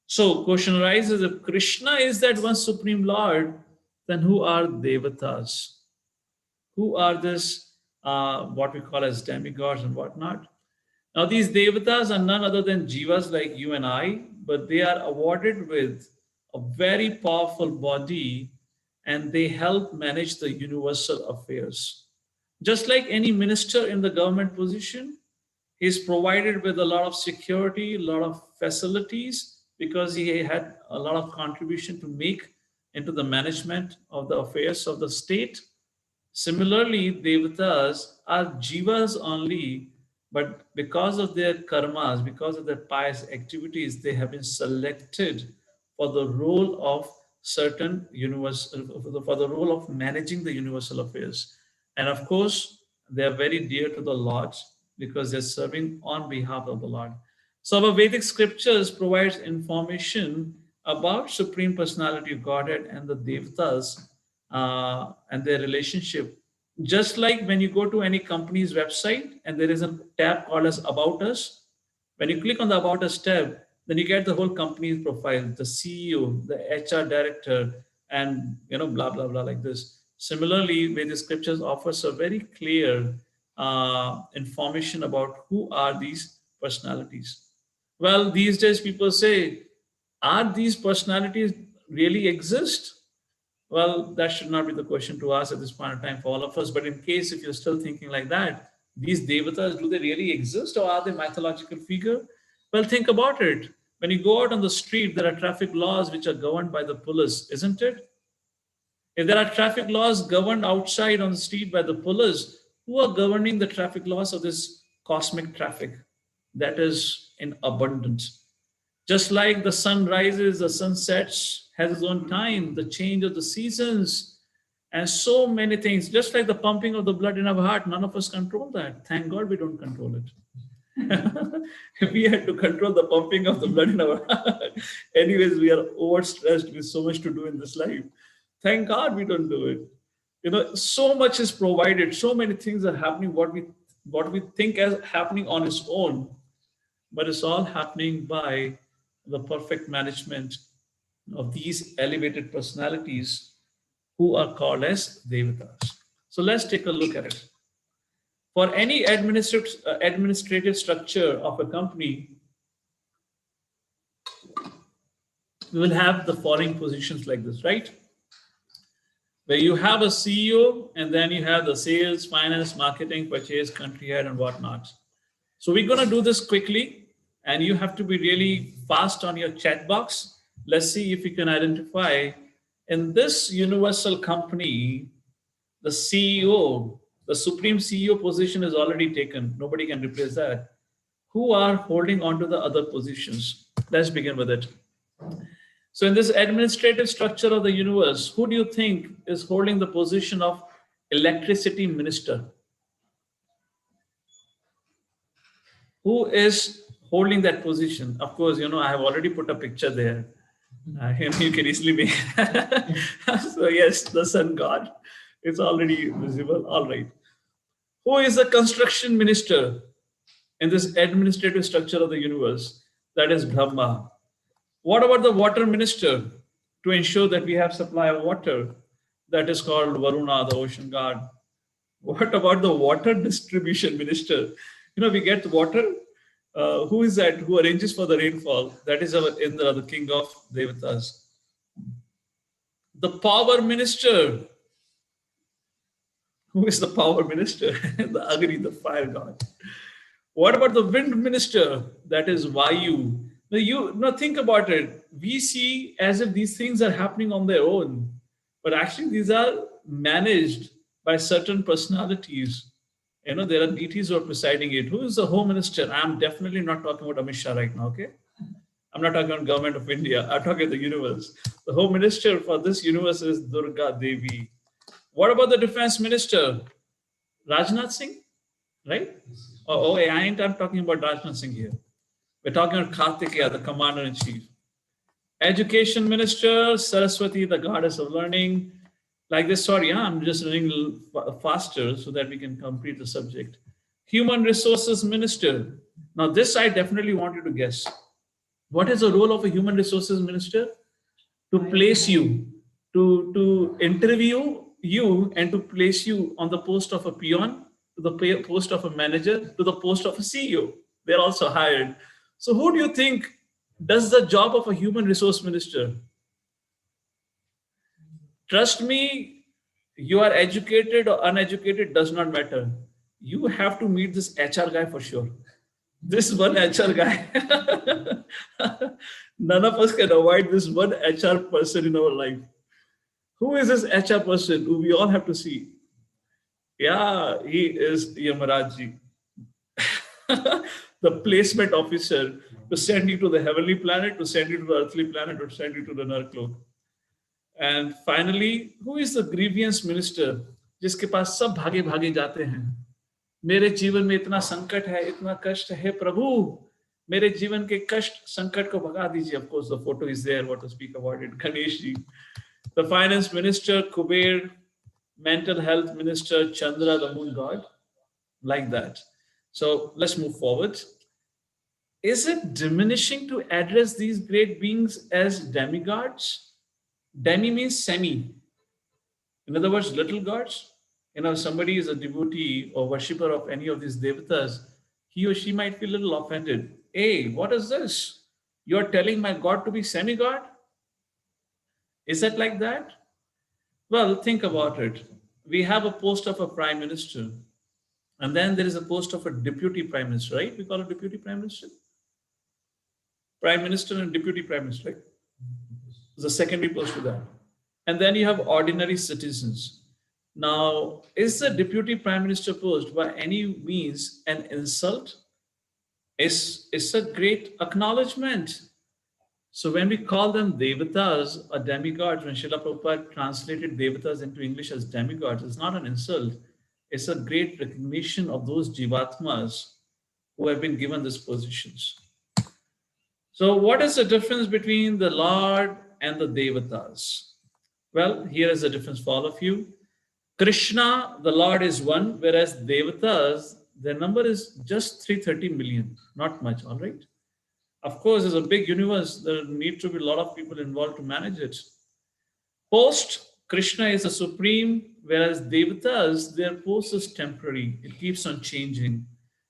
So, question arises, if Krishna is that one supreme Lord, then who are Devatas? Who are this, what we call as demigods and whatnot? Now, these Devatas are none other than Jivas like you and I, but they are awarded with a very powerful body and they help manage the universal affairs. Just like any minister in the government position, he is provided with a lot of security, a lot of facilities because he had a lot of contribution to make into the management of the affairs of the state. Similarly, Devatas are jivas only, but because of their karmas, because of their pious activities, they have been selected for the role of certain universal, for the role of managing the universal affairs. And of course, they are very dear to the Lord because they're serving on behalf of the Lord. So our Vedic scriptures provides information about Supreme Personality of Godhead and the Devatas and their relationship. Just like when you go to any company's website and there is a tab called as About Us, when you click on the About Us tab, then you get the whole company's profile, the CEO, the HR director, and blah blah blah like this. Similarly, Vedic scriptures offers a very clear information about who are these personalities. Well, these days people say, are these personalities really exist? Well, that should not be the question to ask at this point in time for all of us. But in case if you're still thinking like that, these devatas, do they really exist or are they mythological figure? Well, think about it. When you go out on the street, there are traffic laws which are governed by the police, isn't it? If there are traffic laws governed outside on the street by the police, who are governing the traffic laws of this cosmic traffic that is in abundance? Just like the sun rises, the sun sets, has its own time, the change of the seasons, and so many things. Just like the pumping of the blood in our heart, none of us control that. Thank God we don't control it. If we had to control the pumping of the blood in our heart, anyways, we are overstressed with so much to do in this life. Thank God we don't do it. So much is provided, so many things are happening, what we think as happening on its own, but it's all happening by the perfect management of these elevated personalities who are called as Devatas. So let's take a look at it. For any administrative structure of a company, we will have the following positions like this, right? Where you have a CEO and then you have the sales, finance, marketing, purchase, country head, and whatnot. So we're going to do this quickly, and you have to be really fast on your chat box. Let's see if you can identify in this universal company, the CEO, the supreme CEO position is already taken. Nobody can replace that. Who are holding on to the other positions? Let's begin with it. So in this administrative structure of the universe, who do you think is holding the position of electricity minister? Who is holding that position. Of course, I have already put a picture there. You can easily make. So yes, the sun god. It's already visible. All right. Who is the construction minister in this administrative structure of the universe? That is Brahma. What about the water minister to ensure that we have supply of water? That is called Varuna, the ocean god. What about the water distribution minister? We get water. Who is that? Who arranges for the rainfall? That is our Indra, the king of Devatas. The power minister. Who is the power minister? The Agni, the fire god. What about the wind minister? That is Vayu. Now think about it. We see as if these things are happening on their own, but actually these are managed by certain personalities. There are deities who are presiding it. Who is the home minister? I'm definitely not talking about Amit Shah right now, okay? I'm not talking about government of India. I'm talking about the universe. The home minister for this universe is Durga Devi. What about the defense minister? Rajnath Singh, right? I'm talking about Rajnath Singh here. We're talking about Kartikeya, the commander-in-chief. Education minister, Saraswati, the goddess of learning. Like this, sorry, I'm just running a little faster so that we can complete the subject. Human resources minister. Now this I definitely want you to guess. What is the role of a human resources minister? To place you, to interview you and to place you on the post of a peon, to the post of a manager, to the post of a CEO. They're also hired. So who do you think does the job of a human resource minister? Trust me, you are educated or uneducated, does not matter. You have to meet this HR guy for sure. This one HR guy. None of us can avoid this one HR person in our life. Who is this HR person who we all have to see? Yeah, he is Yamarajji. The placement officer to send you to the heavenly planet, to send you to the earthly planet, or send you to the Narklok. And finally, who is the grievance minister? जिसके पास सब भागे भागे जाते हैं. मेरे जीवन में इतना संकट है, इतना कष्ट है, प्रभु मेरे जीवन के कष्ट संकट को भगा दीजिए. Of course, the photo is there. What to speak about it? Ganesh ji. The finance minister, Kuber. Mental health minister, Chandra, the moon god. Like that. So let's move forward. Is it diminishing to address these great beings as demigods? Demi means semi. In other words, little gods. Somebody is a devotee or worshipper of any of these devatas, he or she might feel a little offended. Hey, what is this? You're telling my God to be semi-god? Is it like that? Well, think about it. We have a post of a prime minister, and then there is a post of a deputy prime minister, right? We call it deputy prime minister. Prime minister and deputy prime minister, right? There's a secondary post to that. And then you have ordinary citizens. Now, is the deputy prime minister post by any means an insult? It's a great acknowledgement. So when we call them Devatas or demigods, when Srila Prabhupada translated Devatas into English as demigods, it's not an insult. It's a great recognition of those Jivatmas who have been given these positions. So what is the difference between the Lord and the Devatas? Well, here is the difference for all of you. Krishna, the Lord, is one, whereas Devatas, their number is just 330 million, not much, all right? Of course, it's a big universe. There need to be a lot of people involved to manage it. Post, Krishna is the supreme, whereas Devatas, their post is temporary. It keeps on changing.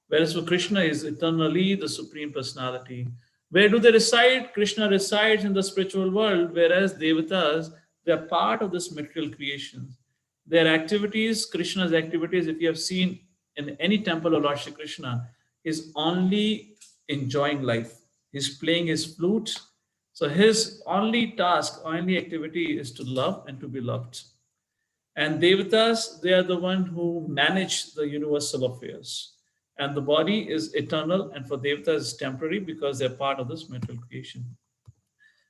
Whereas for Krishna is eternally the supreme personality. Where do they reside? Krishna resides in the spiritual world, whereas Devatas, they are part of this material creation. Their activities, Krishna's activities, if you have seen in any temple of Lord Shri Krishna, is only enjoying life. He's playing his flute. So his only task, only activity is to love and to be loved. And Devatas, they are the one who manage the universal affairs. And the body is eternal, and for Devatas it's temporary because they're part of this material creation.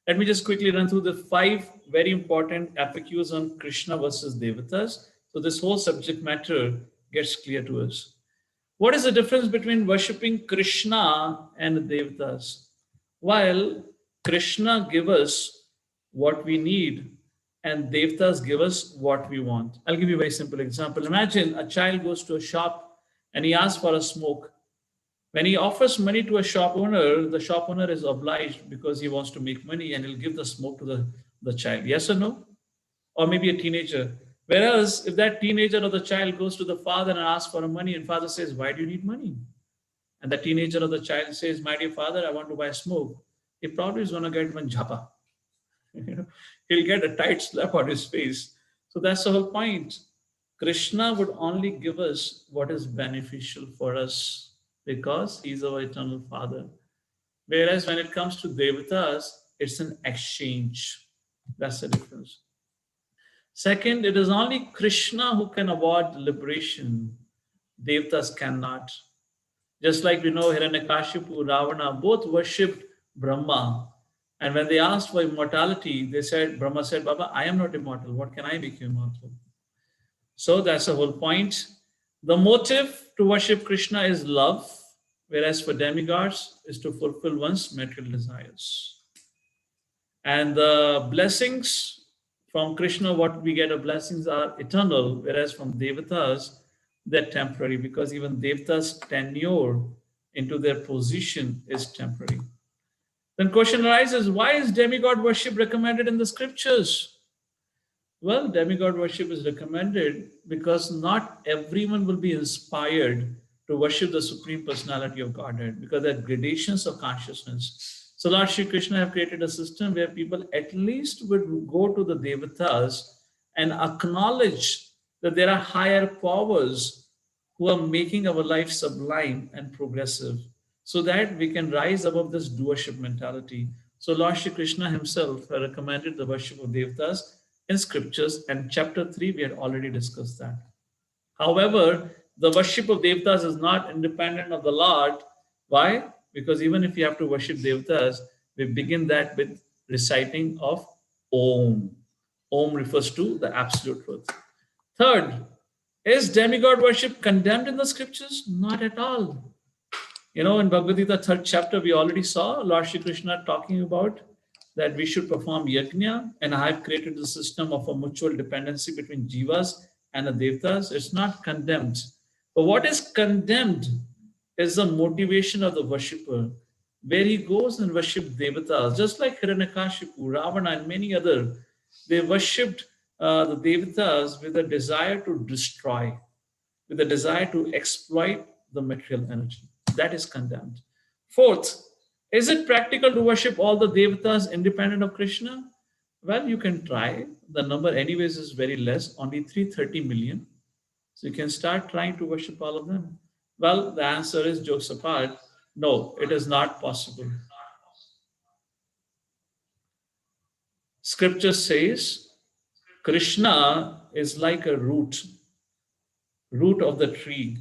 Let me just quickly run through the 5 very important FAQs on Krishna versus Devatas. So this whole subject matter gets clear to us. What is the difference between worshipping Krishna and Devatas? While Krishna gives us what we need and Devatas give us what we want. I'll give you a very simple example. Imagine a child goes to a shop and he asks for a smoke. When he offers money to a shop owner, the shop owner is obliged because he wants to make money and he'll give the smoke to the child. Yes or no? Or maybe a teenager. Whereas if that teenager or the child goes to the father and asks for money, and father says, "Why do you need money?" And the teenager or the child says, "My dear father, I want to buy smoke," he probably is going to get one japa. You know, he'll get a tight slap on his face. So that's the whole point. Krishna would only give us what is beneficial for us because he's our eternal father. Whereas when it comes to Devatas, it's an exchange. That's the difference. Second, it is only Krishna who can award liberation. Devatas cannot. Just like we know Hiranyakashipu, Ravana, both worshipped Brahma. And when they asked for immortality, they said, Brahma said, Baba, I am not immortal. What can I make you immortal? So that's the whole point. The motive to worship Krishna is love, whereas for demigods is to fulfill one's material desires. And the blessings from Krishna, what we get of blessings are eternal, whereas from Devatas, they're temporary because even Devatas' tenure into their position is temporary. Then question arises, why is demigod worship recommended in the scriptures? Well, demigod worship is recommended because not everyone will be inspired to worship the Supreme Personality of Godhead because there are gradations of consciousness. So Lord Shri Krishna have created a system where people at least would go to the Devatas and acknowledge that there are higher powers who are making our life sublime and progressive so that we can rise above this doership mentality. So Lord Shri Krishna himself recommended the worship of Devatas in scriptures, and chapter 3 we had already discussed that. However, the worship of Devatas is not independent of the Lord. Why? Because even if you have to worship Devatas, we begin that with reciting of Om. Om refers to the absolute truth. Third, is demigod worship condemned in the scriptures? Not at all. You know, in Bhagavad Gita, 3rd chapter, we already saw Lord Shri Krishna talking about that we should perform yajna, and I have created the system of a mutual dependency between jivas and the devatas. It's not condemned. But what is condemned is the motivation of the worshipper, where he goes and worships devatas, just like Hiranyakashipu, Ravana, and many other. They worshipped the devatas with a desire to destroy, with a desire to exploit the material energy. That is condemned. Fourth, is it practical to worship all the devatas independent of Krishna? Well, you can try. The number, anyways, is very less, only 330 million. So you can start trying to worship all of them. Well, the answer is, jokes apart, no, it is not possible. Scripture says Krishna is like a root of the tree,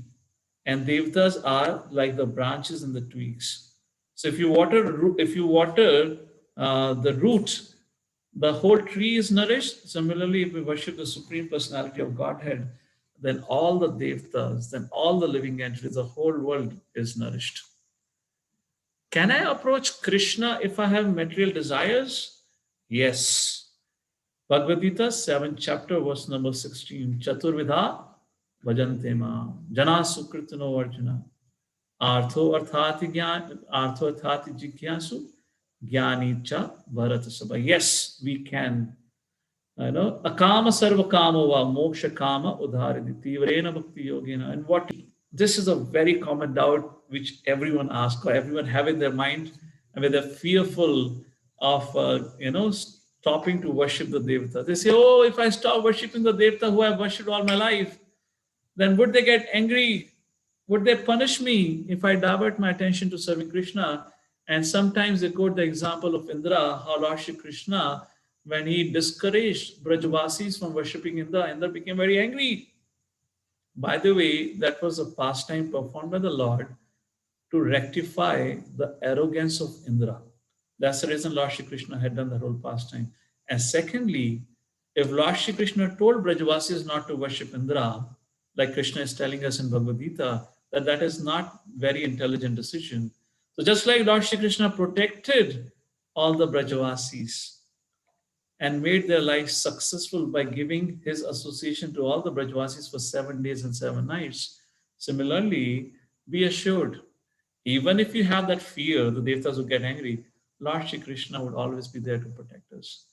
and devatas are like the branches and the twigs. So if you water the root, the whole tree is nourished. Similarly, if we worship the Supreme Personality of Godhead, then all the devatas, then all the living entities, the whole world is nourished. Can I approach Krishna if I have material desires? Yes. Bhagavad Gita, 7th chapter, verse number 16. Chaturvidha bhajante ma jana sukritino arjuna artho arthati jikyasu jnani cha bharata sabha. Yes, we can. Akama sarva kama va moksha kama udhariditi tivrena bhakti yogena. And what this is a very common doubt which everyone asks or everyone have in their mind, and where they're fearful of stopping to worship the devata. They say, "Oh, if I stop worshiping the devata who I've worshipped all my life, then would they get angry? Would they punish me if I divert my attention to serving Krishna?" And sometimes they quote the example of Indra, how Lord Shri Krishna, when he discouraged Brajavasis from worshipping Indra became very angry. By the way, that was a pastime performed by the Lord to rectify the arrogance of Indra. That's the reason Lord Shri Krishna had done the whole pastime. And secondly, if Lord Shri Krishna told Brajavasis not to worship Indra, like Krishna is telling us in Bhagavad Gita, that is not very intelligent decision. So just like Lord Shri Krishna protected all the Brajavasis and made their lives successful by giving his association to all the Brajavasis for 7 days and 7 nights. Similarly, be assured, even if you have that fear, the Devtas will get angry, Lord Shri Krishna would always be there to protect us.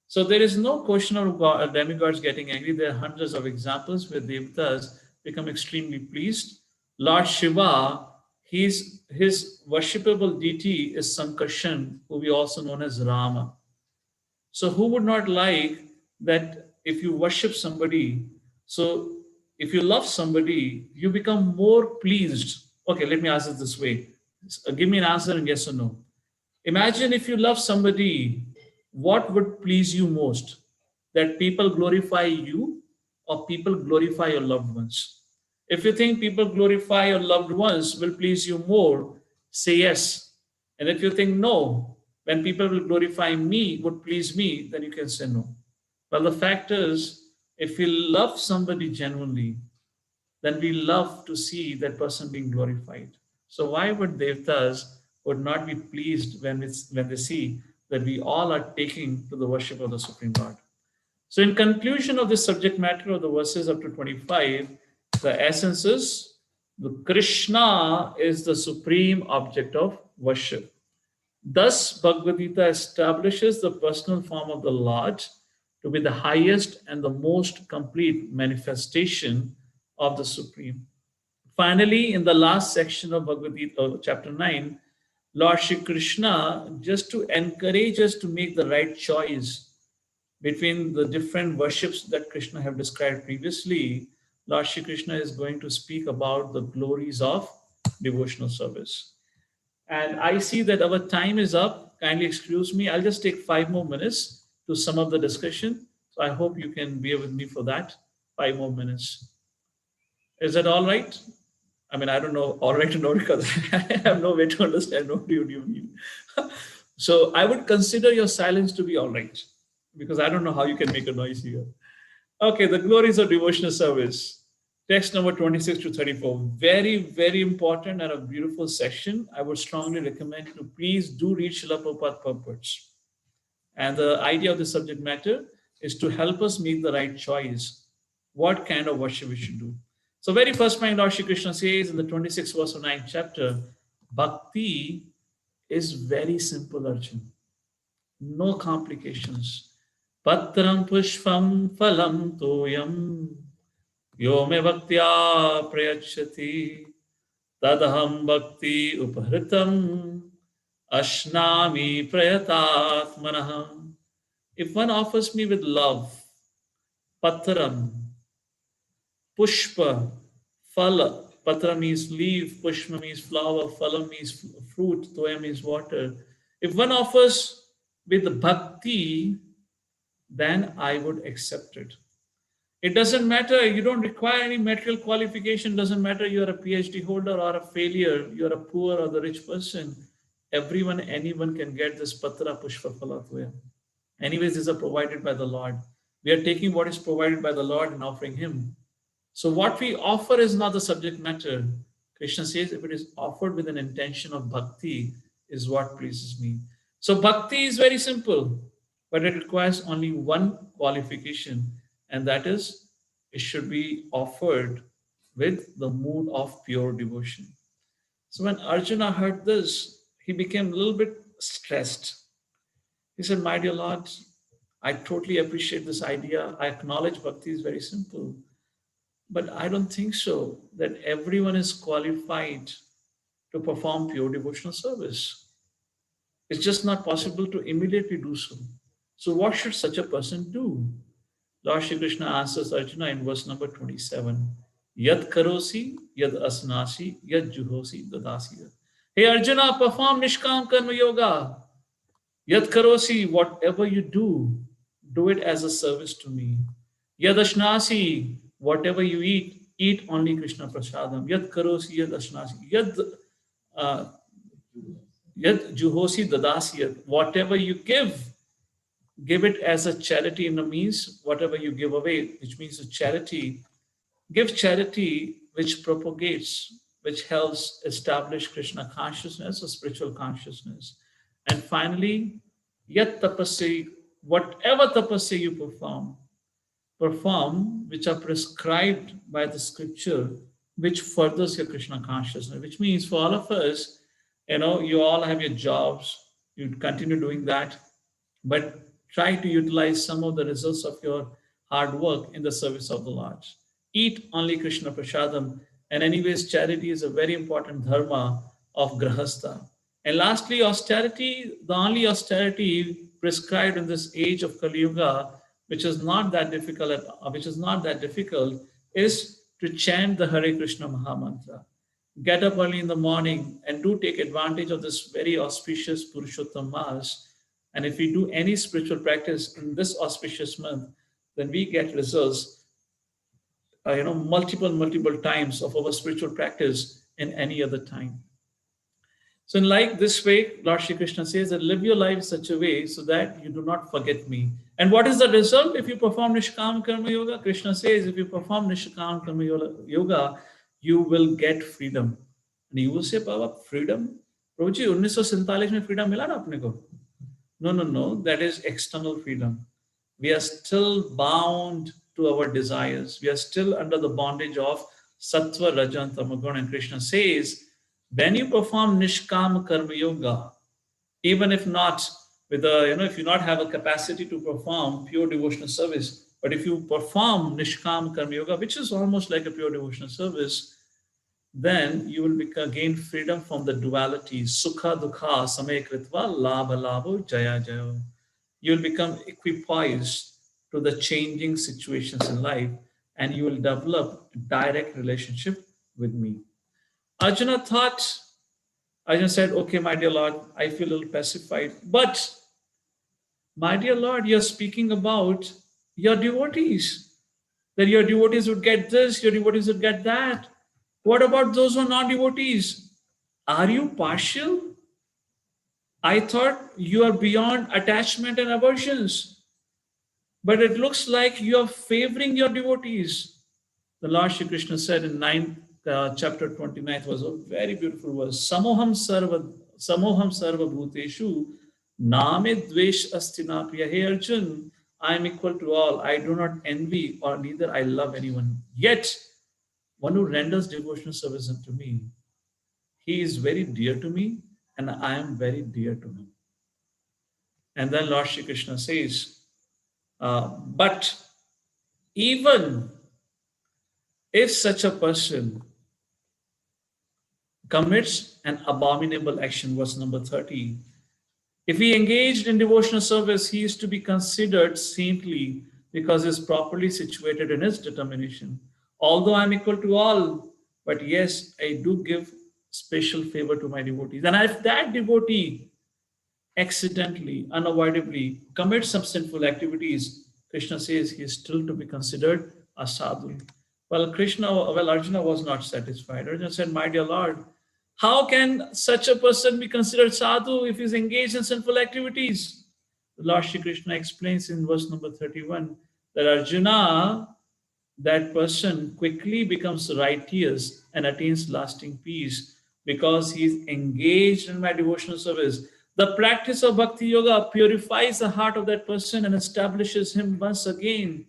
So there is no question of demigods getting angry. There are hundreds of examples where Devtas become extremely pleased. Lord Shiva, his worshipable deity is Sankarshan, who we also known as Rama. So who would not like that if you worship somebody, so if you love somebody, you become more pleased. Okay, let me ask it this way. Give me an answer in yes or no. Imagine if you love somebody, what would please you most? That people glorify you or people glorify your loved ones? If you think people glorify your loved ones will please you more, say yes. And if you think no, when people will glorify me, would please me, then you can say no. Well, the fact is, if we love somebody genuinely, then we love to see that person being glorified. So why would Devtas would not be pleased when they see that we all are taking to the worship of the Supreme Lord? So in conclusion of this subject matter of the verses up to 25, the essence is the Krishna is the supreme object of worship. Thus, Bhagavad Gita establishes the personal form of the Lord to be the highest and the most complete manifestation of the Supreme. Finally, in the last section of Bhagavad Gita, chapter 9, Lord Shri Krishna, just to encourage us to make the right choice between the different worships that Krishna have described previously, Lord Shri Krishna is going to speak about the glories of devotional service. And I see that our time is up. Kindly excuse me. I'll just take 5 more minutes to sum up the discussion. So I hope you can bear with me for that. 5 more minutes. Is that all right? I mean, I don't know, all right or not, because I have no way to understand what do you mean. So I would consider your silence to be all right, because I don't know how you can make a noise here. Okay, the glories of devotional service. Text number 26 to 34. Very, very important and a beautiful section. I would strongly recommend you to please do read Srila Prabhupada purports. And the idea of the subject matter is to help us make the right choice. What kind of worship we should do. So very first point, Lord Shri Krishna says in the 26th verse of 9th chapter, Bhakti is very simple, Arjun. No complications. Patram pushpam phalam toyam yo me bhaktya prayachati tadaham bhakti upahritam ashnami prayatatmanah. If one offers me with love, patram, pushpa, phala, patra means leaf, pushpa means flower, phala means fruit, toya means water. If one offers with bhakti, then I would accept it. It doesn't matter, you don't require any material qualification, doesn't matter you're a PhD holder or a failure, you're a poor or the rich person. Everyone, anyone can get this patra pushpa phala toya. Anyways, these are provided by the Lord. We are taking what is provided by the Lord and offering Him. So what we offer is not the subject matter. Krishna says if it is offered with an intention of bhakti is what pleases me. So bhakti is very simple, but it requires only one qualification, and that is it should be offered with the mood of pure devotion. So when Arjuna heard this, he became a little bit stressed. He said, my dear Lord, I totally appreciate this idea. I acknowledge bhakti is very simple. But I don't think so that everyone is qualified to perform pure devotional service. It's just not possible to immediately do so. So what should such a person do? Lord Shri Krishna answers Arjuna in verse number 27. Yad karosi, yad asnasi, yad juhosi, dadasi. Hey Arjuna, perform Nishkam Karma Yoga. Yad karosi, whatever you do it as a service to me. Yad ashnasi, whatever you eat only Krishna prasadam. Yad karosi, yad ashnasi, yad juhosi dadasi. Whatever you give it as a charity in the means, whatever you give away, which means a charity. Give charity which propagates which helps establish Krishna consciousness or spiritual consciousness. And finally, yat tapasya, whatever tapasya you perform, which are prescribed by the scripture, which furthers your Krishna consciousness, which means for all of us, you all have your jobs, you continue doing that, but try to utilize some of the results of your hard work in the service of the Lord. Eat only Krishna Prasadam. And anyways, charity is a very important dharma of Grahastha. And lastly, austerity, the only austerity prescribed in this age of Kali Yuga, which is not that difficult, is to chant the Hare Krishna Mahamantra. Get up early in the morning and do take advantage of this very auspicious Purushottam Mass. And if we do any spiritual practice in this auspicious month, then we get results, multiple times of our spiritual practice in any other time. So in like this way, Lord Shri Krishna says that live your life in such a way so that you do not forget me. And what is the result if you perform Nishkam Karma Yoga? Krishna says if you perform Nishkam Karma Yoga, you will get freedom. And you will say, Baba, freedom? Prabhuji, 1947 में freedom मिला ना अपने को? No, that is external freedom. We are still bound to our desires. We are still under the bondage of Sattva, Raja, and Tamaguna. And Krishna says, when you perform Nishkam Karma Yoga, even if not with if you not have a capacity to perform pure devotional service, but if you perform Nishkam Karma Yoga, which is almost like a pure devotional service, then you will gain freedom from the duality, Sukha Dukha Samay Kritva Labha Labho Jaya Jaya. You will become equipoised to the changing situations in life, and you will develop a direct relationship with me. Arjuna said, okay, my dear Lord, I feel a little pacified. But, my dear Lord, you're speaking about your devotees. That your devotees would get this, your devotees would get that. What about those who are non-devotees? Are you partial? I thought you are beyond attachment and aversions. But it looks like you are favoring your devotees. The Lord Shri Krishna said in chapter 29 was a very beautiful verse. Samoham sarva bhuteshu name dvesh astina priya. Hey Arjun, I am equal to all. I do not envy or neither I love anyone. Yet, one who renders devotional service unto me, he is very dear to me and I am very dear to him. And then Lord Shri Krishna says, but even if such a person commits an abominable action, verse number 30, if he engaged in devotional service, he is to be considered saintly because he is properly situated in his determination. Although I am equal to all, but yes, I do give special favor to my devotees. And if that devotee accidentally, unavoidably commits some sinful activities, Krishna says he is still to be considered a sadhu. Well, Arjuna was not satisfied. Arjuna said, my dear Lord, how can such a person be considered sadhu if he is engaged in sinful activities? The Lord Shri Krishna explains in verse number 31 that Arjuna, that person quickly becomes righteous and attains lasting peace because he is engaged in my devotional service. The practice of Bhakti Yoga purifies the heart of that person and establishes him once again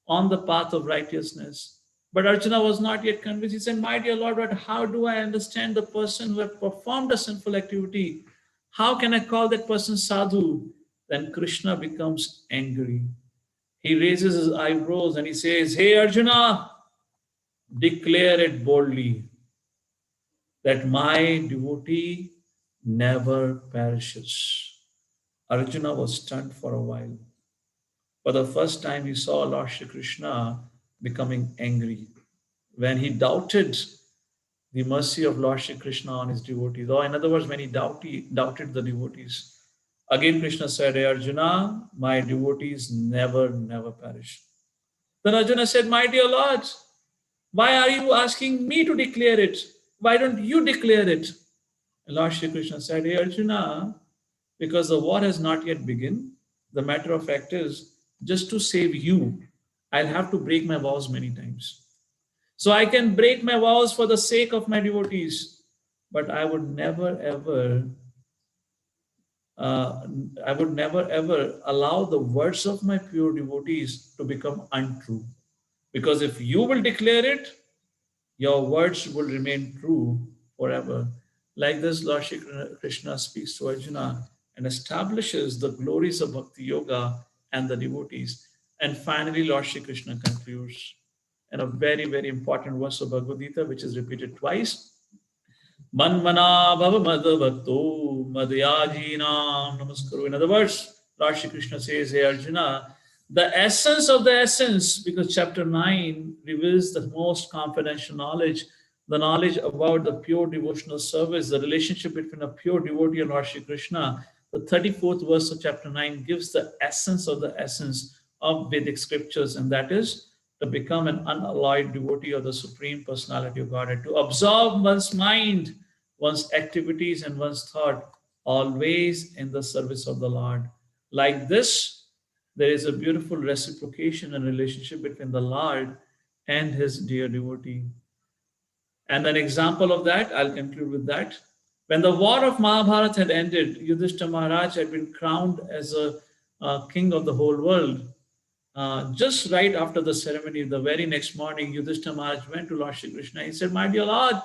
on the path of righteousness. But Arjuna was not yet convinced. He said, my dear Lord, but how do I understand the person who has performed a sinful activity? How can I call that person sadhu? Then Krishna becomes angry. He raises his eyebrows and he says, hey Arjuna, declare it boldly that my devotee never perishes. Arjuna was stunned for a while. For the first time, he saw Lord Shri Krishna becoming angry when he doubted the mercy of Lord Shri Krishna on his devotees. Or in other words, when he doubted the devotees. Again, Krishna said, hey Arjuna, my devotees never perish. Then Arjuna said, my dear Lord, why are you asking me to declare it? Why don't you declare it? And Lord Shri Krishna said, hey Arjuna, because the war has not yet begun, the matter of fact is, just to save you, I'll have to break my vows many times. So I can break my vows for the sake of my devotees, but I would never ever uh, I would never ever allow the words of my pure devotees to become untrue. Because if you will declare it, your words will remain true forever. Like this, Lord Shri Krishna speaks to Arjuna and establishes the glories of Bhakti Yoga and the devotees. And finally, Lord Shri Krishna concludes in a very, very important verse of Bhagavad Gita, which is repeated twice. Manmana bhava mad bhakto madhyajinam namaskaru. In other words, Lord Shri Krishna says, hey Arjuna, the essence of the essence, because chapter 9 reveals the most confidential knowledge, the knowledge about the pure devotional service, the relationship between a pure devotee and Lord Shri Krishna. The 34th verse of chapter 9 gives the essence of Vedic scriptures, and that is to become an unalloyed devotee of the Supreme Personality of Godhead, to absorb one's mind, one's activities, and one's thought always in the service of the Lord. Like this, there is a beautiful reciprocation and relationship between the Lord and his dear devotee. And an example of that, I'll conclude with that. When the war of Mahabharata had ended, Yudhishthira Maharaj had been crowned as a king of the whole world. Just right after the ceremony, the very next morning, Yudhishthira Maharaj went to Lord Shri Krishna. He said, my dear Lord,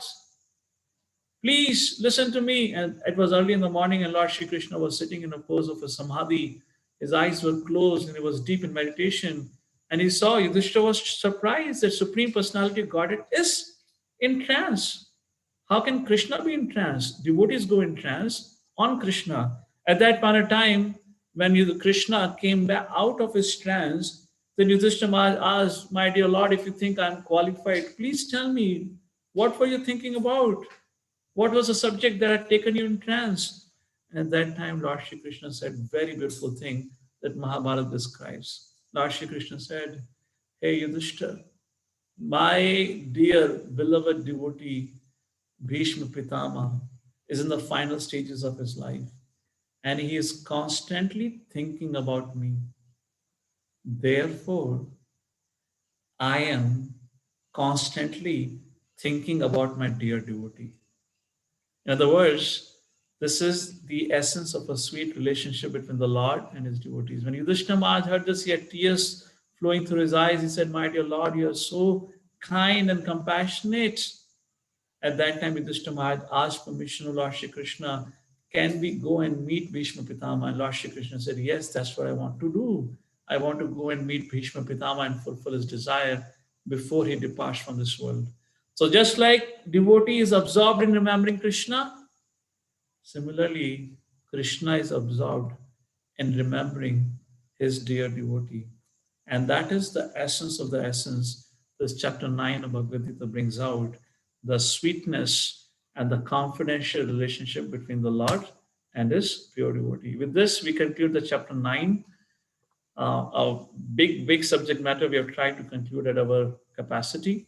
please listen to me. And it was early in the morning, and Lord Shri Krishna was sitting in a pose of a samadhi. His eyes were closed and he was deep in meditation. And he saw Yudhishthira was surprised that Supreme Personality of Godhead is in trance. How can Krishna be in trance? Devotees go in trance on Krishna. At that point of time, when Krishna came back out of his trance, then Yudhishthira Maharaj asked, my dear Lord, if you think I'm qualified, please tell me, what were you thinking about? What was the subject that had taken you in trance? And at that time, Lord Shri Krishna said, very beautiful thing that Mahabharata describes. Lord Shri Krishna said, hey Yudhishthira, my dear beloved devotee, Bhishma Pitama, is in the final stages of his life, and he is constantly thinking about me. Therefore, I am constantly thinking about my dear devotee. In other words, this is the essence of a sweet relationship between the Lord and his devotees. When Yudhishthira Maharaj heard this, he had tears flowing through his eyes. He said, my dear Lord, you are so kind and compassionate. At that time, Yudhishthira Maharaj asked permission of Lord Shri Krishna, can we go and meet Bhishma Pitama? And Lord Shri Krishna said, yes, that's what I want to do. I want to go and meet Bhishma Pitama and fulfill his desire before he departs from this world. So just like devotee is absorbed in remembering Krishna, similarly, Krishna is absorbed in remembering his dear devotee. And that is the essence of the essence. This chapter 9 of Bhagavad Gita brings out the sweetness and the confidential relationship between the Lord and his pure devotee. With this, we conclude the chapter 9. A big subject matter we have tried to conclude at our capacity.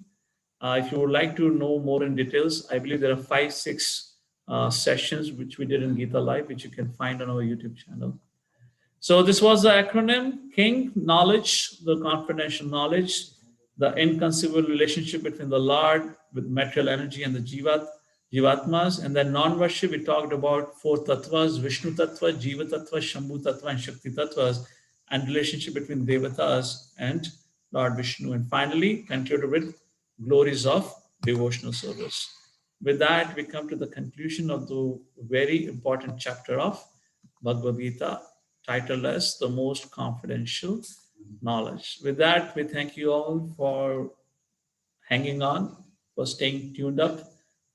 If you would like to know more in details, I believe there are 5-6 sessions which we did in Gita Live, which you can find on our YouTube channel. So this was the acronym KING, knowledge, the confidential knowledge, the inconceivable relationship between the Lord with material energy and the Jivatmas. And then non-worship, we talked about 4 tattvas, Vishnu tattva, Jiva tattva, Shambhu tattva, and Shakti tattvas, and relationship between Devatas and Lord Vishnu. And finally, concluded with glories of devotional service. With that, we come to the conclusion of the very important chapter of Bhagavad Gita, titled as the most confidential knowledge. With that, we thank you all for hanging on, for staying tuned up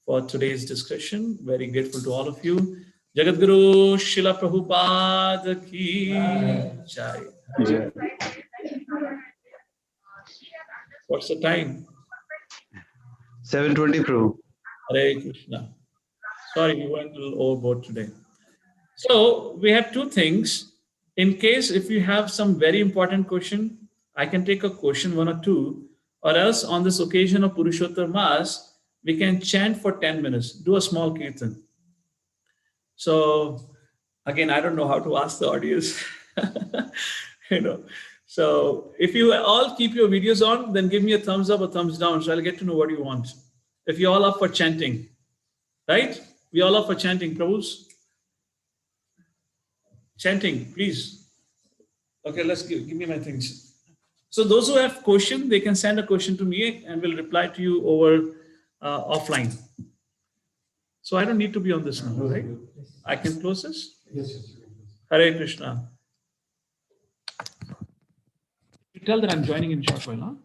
for today's discussion. Very grateful to all of you. Jagat Guru Srila Prabhupada ki jai. What's the time? 7:20, Prabhu. Hare Krishna. Sorry, we went a little overboard today. So we have 2 things. In case if you have some very important question, I can take a question 1 or 2, or else on this occasion of Purushottam Mass, we can chant for 10 minutes, do a small kirtan. So again, I don't know how to ask the audience, So if you all keep your videos on, then give me a thumbs up or thumbs down, so I'll get to know what you want. If you all up for chanting, right? We all up for chanting, Prabhus? Chanting, please. Okay, let's give me my things. So those who have question, they can send a question to me and we'll reply to you over offline. So I don't need to be on this now, right? I can close this? Yes. Hare Krishna. You tell that I'm joining in short while, huh?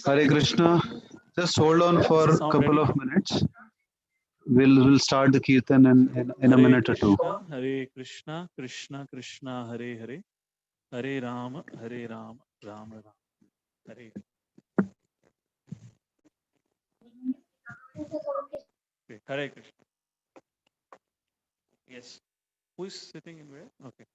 Hare Krishna. Just hold on for a couple of minutes. We'll start the kirtan in a minute or two. Hare Krishna, Krishna Krishna, Hare Hare, Hare Rama, Rama Rama. Hare. Okay, Hare Krishna. Yes. Who is sitting in where? Okay.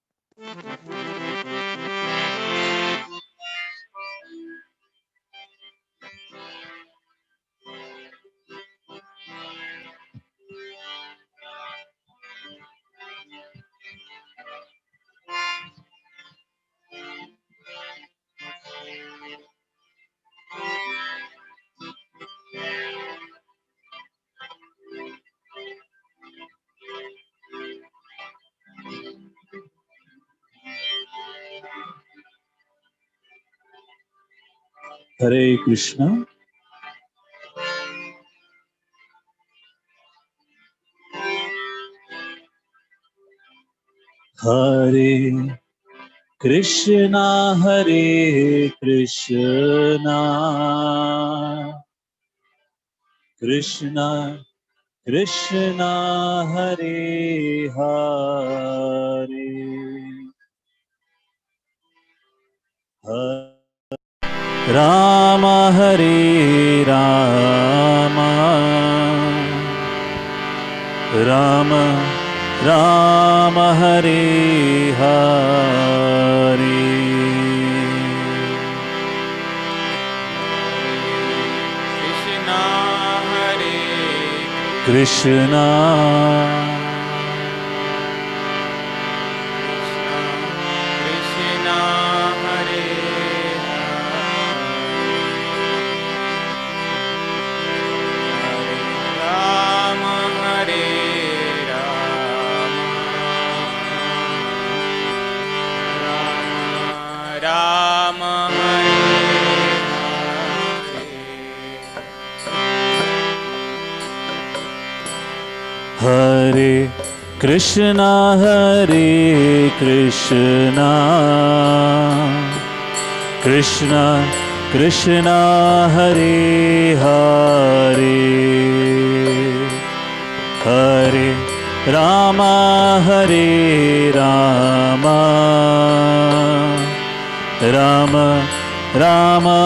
Hare Krishna. Hare Krishna, Hare Krishna, Krishna Krishna, Hare Hare, Hare Rama, Hare Rama, Rama Rama, Hare Hare. Krishna, Krishna, Hare Hare, Rama, Hare Rama, Rama, Hare Krishna, Hare Krishna, Krishna Krishna, Hare Hare, Hare Rama, Hare Rama, Rama Rama,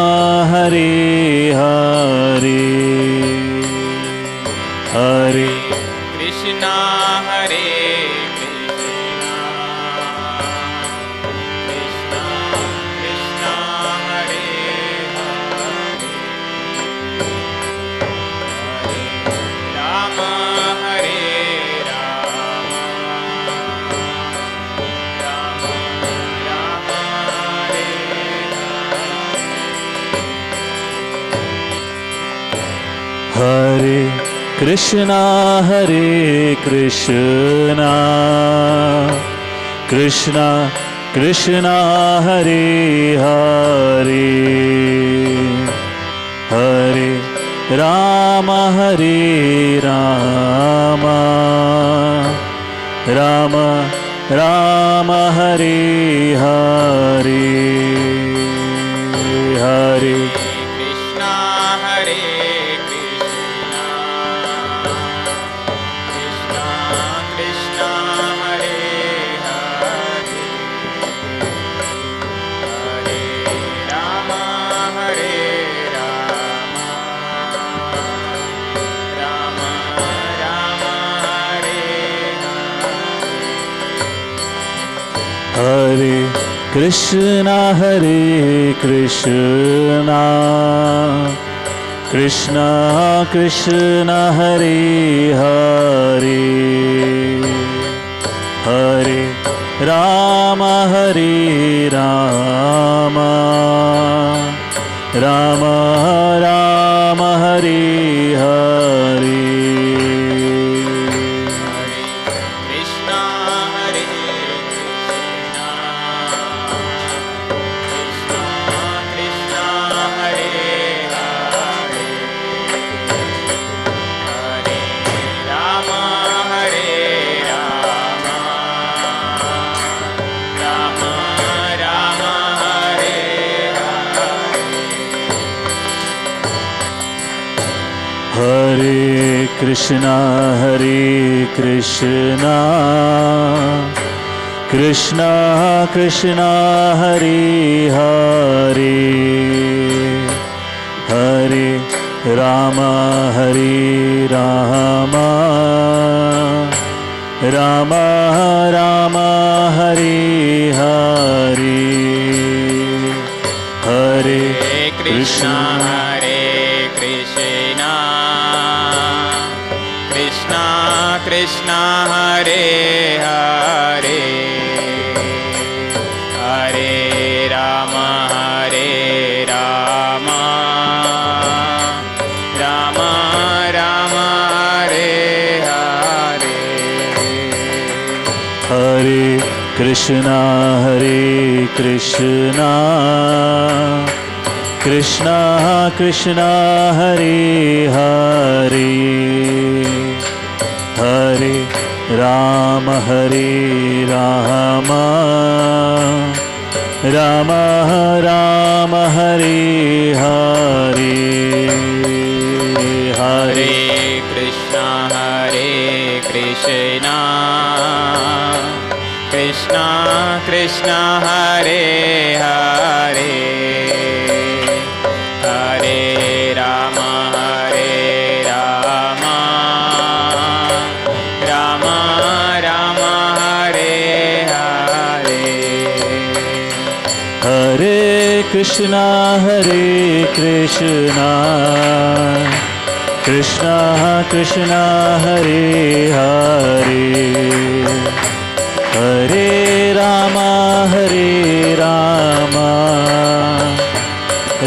Hare Hare, Hare Krishna, Hare Krishna, Krishna Krishna, Hare Hare, Hare Rama, Hare Rama, Rama Rama, Hare Hare, Hare Krishna, Hare Krishna, Krishna Krishna, Hare Hare, Hare Rama, Hare Rama, Rama Rama, Hare Hare, Hare Krishna, Hare Hare Krishna Krishna Krishna Hare Hare Hare Rama Rama Rama Hare Hare Hare Krishna Krishna Krishna Hare Hare Hare Rama Rama Rama Hare Hare Hare Krishna Krishna Hare Hare Hare Rama Rama Rama Hare Hare Hare Krishna Krishna Krishna Hare Hare Hare Rama Rama Rama Hare Hare Hare Krishna Krishna Krishna Hare Hare Hare Rama Rama Rama Hare Hare Hare Krishna Krishna Krishna Hare Hare Hare Rama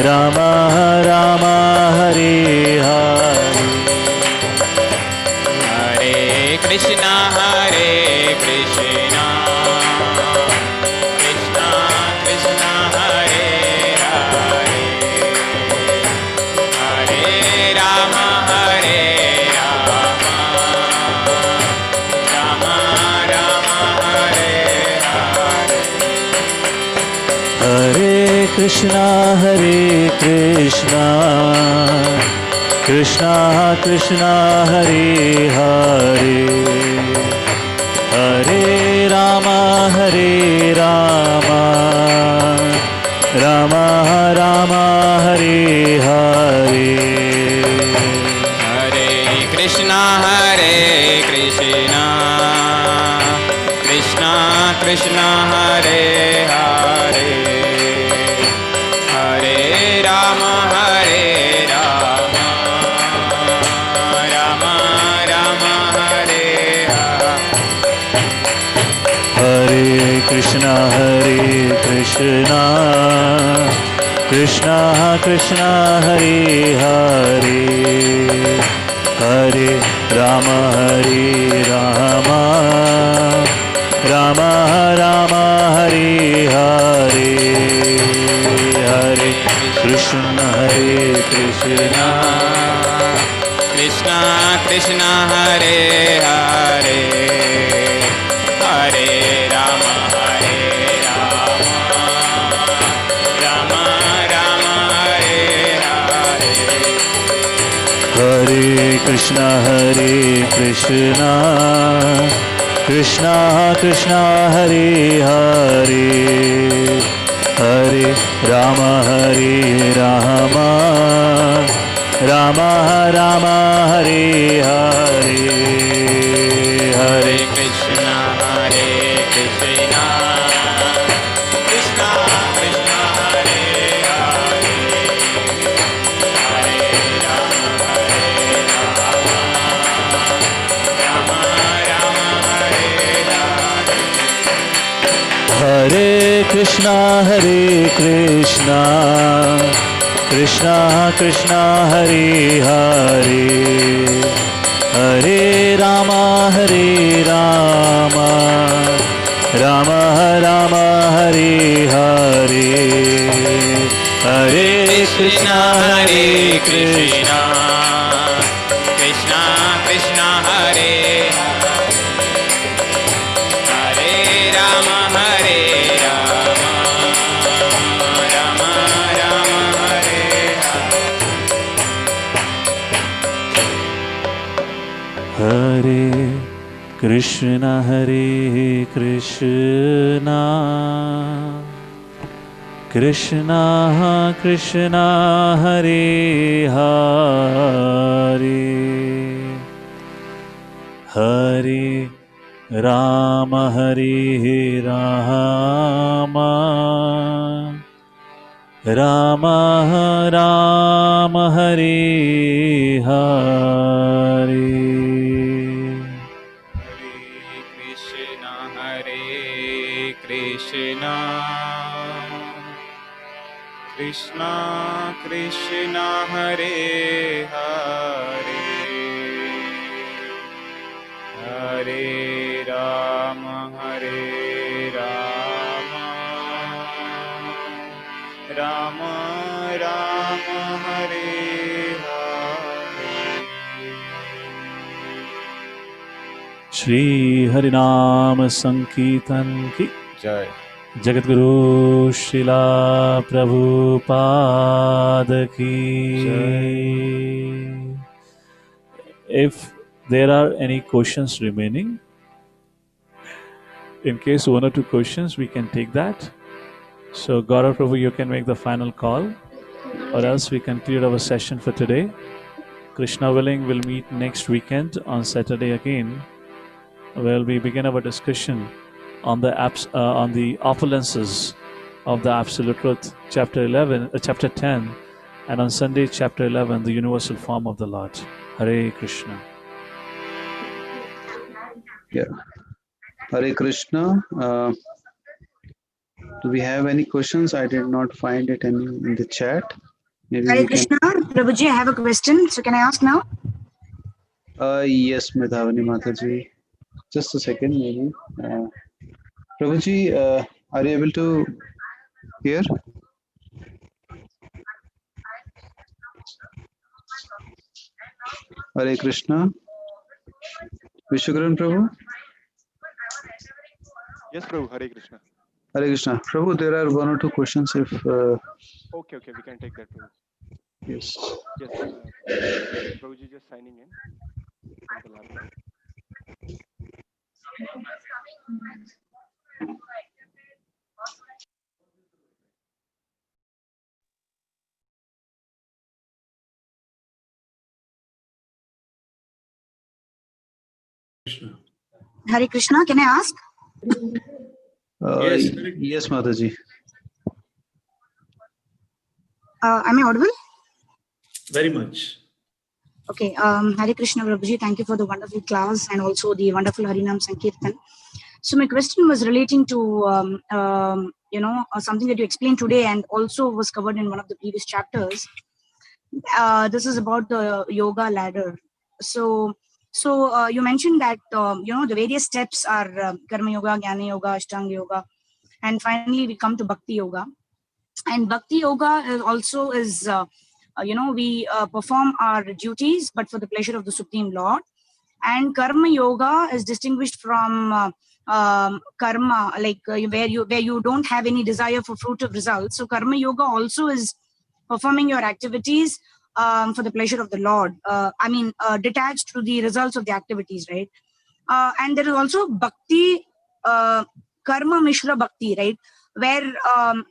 Rama Rama Hare Hare Hare Krishna Krishna Krishna Hare Hare Hare Rama Rama Hare Hare Hare Krishna Krishna Krishna Hare Hare Hare Rama Rama Rama Hare Hare Hare Krishna Krishna Krishna Hare Hare Hare Rama Rama Hare Hare Hare Krishna Krishna Krishna Hare Hare Hare Rama Rama Rama Hare Hare Hare Krishna Krishna Krishna Hare Hare Hare Rama Rama Hare Hare Hare Krishna Krishna Krishna Hare Hare Hare Rama Rama Rama Hare Hare Hare Krishna Hare Krishna, Krishna Krishna, Hare Hare, Hare Rama, Rama Rama, Hare Hare, Hare Krishna, Krishna Krishna Krishna, Hare Hare Rama, Rama Rama, Hare Hare Krishna, Krishna Krishna, Hare Hare, Hare Rama, Rama Rama, Hare Hare. Krishna Krishna Krishna, Hare Hare, Hare Rama, Rama Rama, Hare Hare. Shri Harinam Sankirtan ki Jai. Jagat Guru Srila Prabhupada ki. If there are any questions remaining, in case one or two questions, we can take that. So Gaurav Prabhu, you can make the final call, or else we conclude our session for today. Krishna willing, we'll meet next weekend on Saturday again, where we begin our discussion on the opulences of the Absolute Truth, chapter 10, and on Sunday, chapter 11, the universal form of the Lord. Hare Krishna. Yeah. Hare Krishna. Do we have any questions? I did not find it in the chat. Maybe Hare we can. Krishna, Prabhuji, I have a question. So can I ask now? Yes, Medhavani Mataji. Just a second, maybe. Prabhuji, are you able to hear? Hare Krishna. Vishwakaran Prabhu? Yes, Prabhu. Hare Krishna. Hare Krishna. Prabhu, there are one or two questions if... Okay, we can take that, Prabhu. Yes. Yes, Prabhuji just signing in from the laptop. Krishna. Hare Krishna, can I ask? Yes. Yes, Mataji. Am I audible? Very much. Okay. Hare Krishna, Prabhuji, thank you for the wonderful class and also the wonderful Harinam Sankirtan. So my question was relating to, something that you explained today and also was covered in one of the previous chapters. This is about the yoga ladder. So you mentioned that, the various steps are Karma Yoga, Jnana Yoga, Ashtanga Yoga, and finally we come to Bhakti Yoga. And Bhakti Yoga is we perform our duties, but for the pleasure of the Supreme Lord. And Karma Yoga is distinguished from karma, like where you don't have any desire for fruit of results. So Karma Yoga also is performing your activities for the pleasure of the Lord. Detached to the results of the activities, right? And there is also Bhakti, Karma Mishra Bhakti, right? Where, I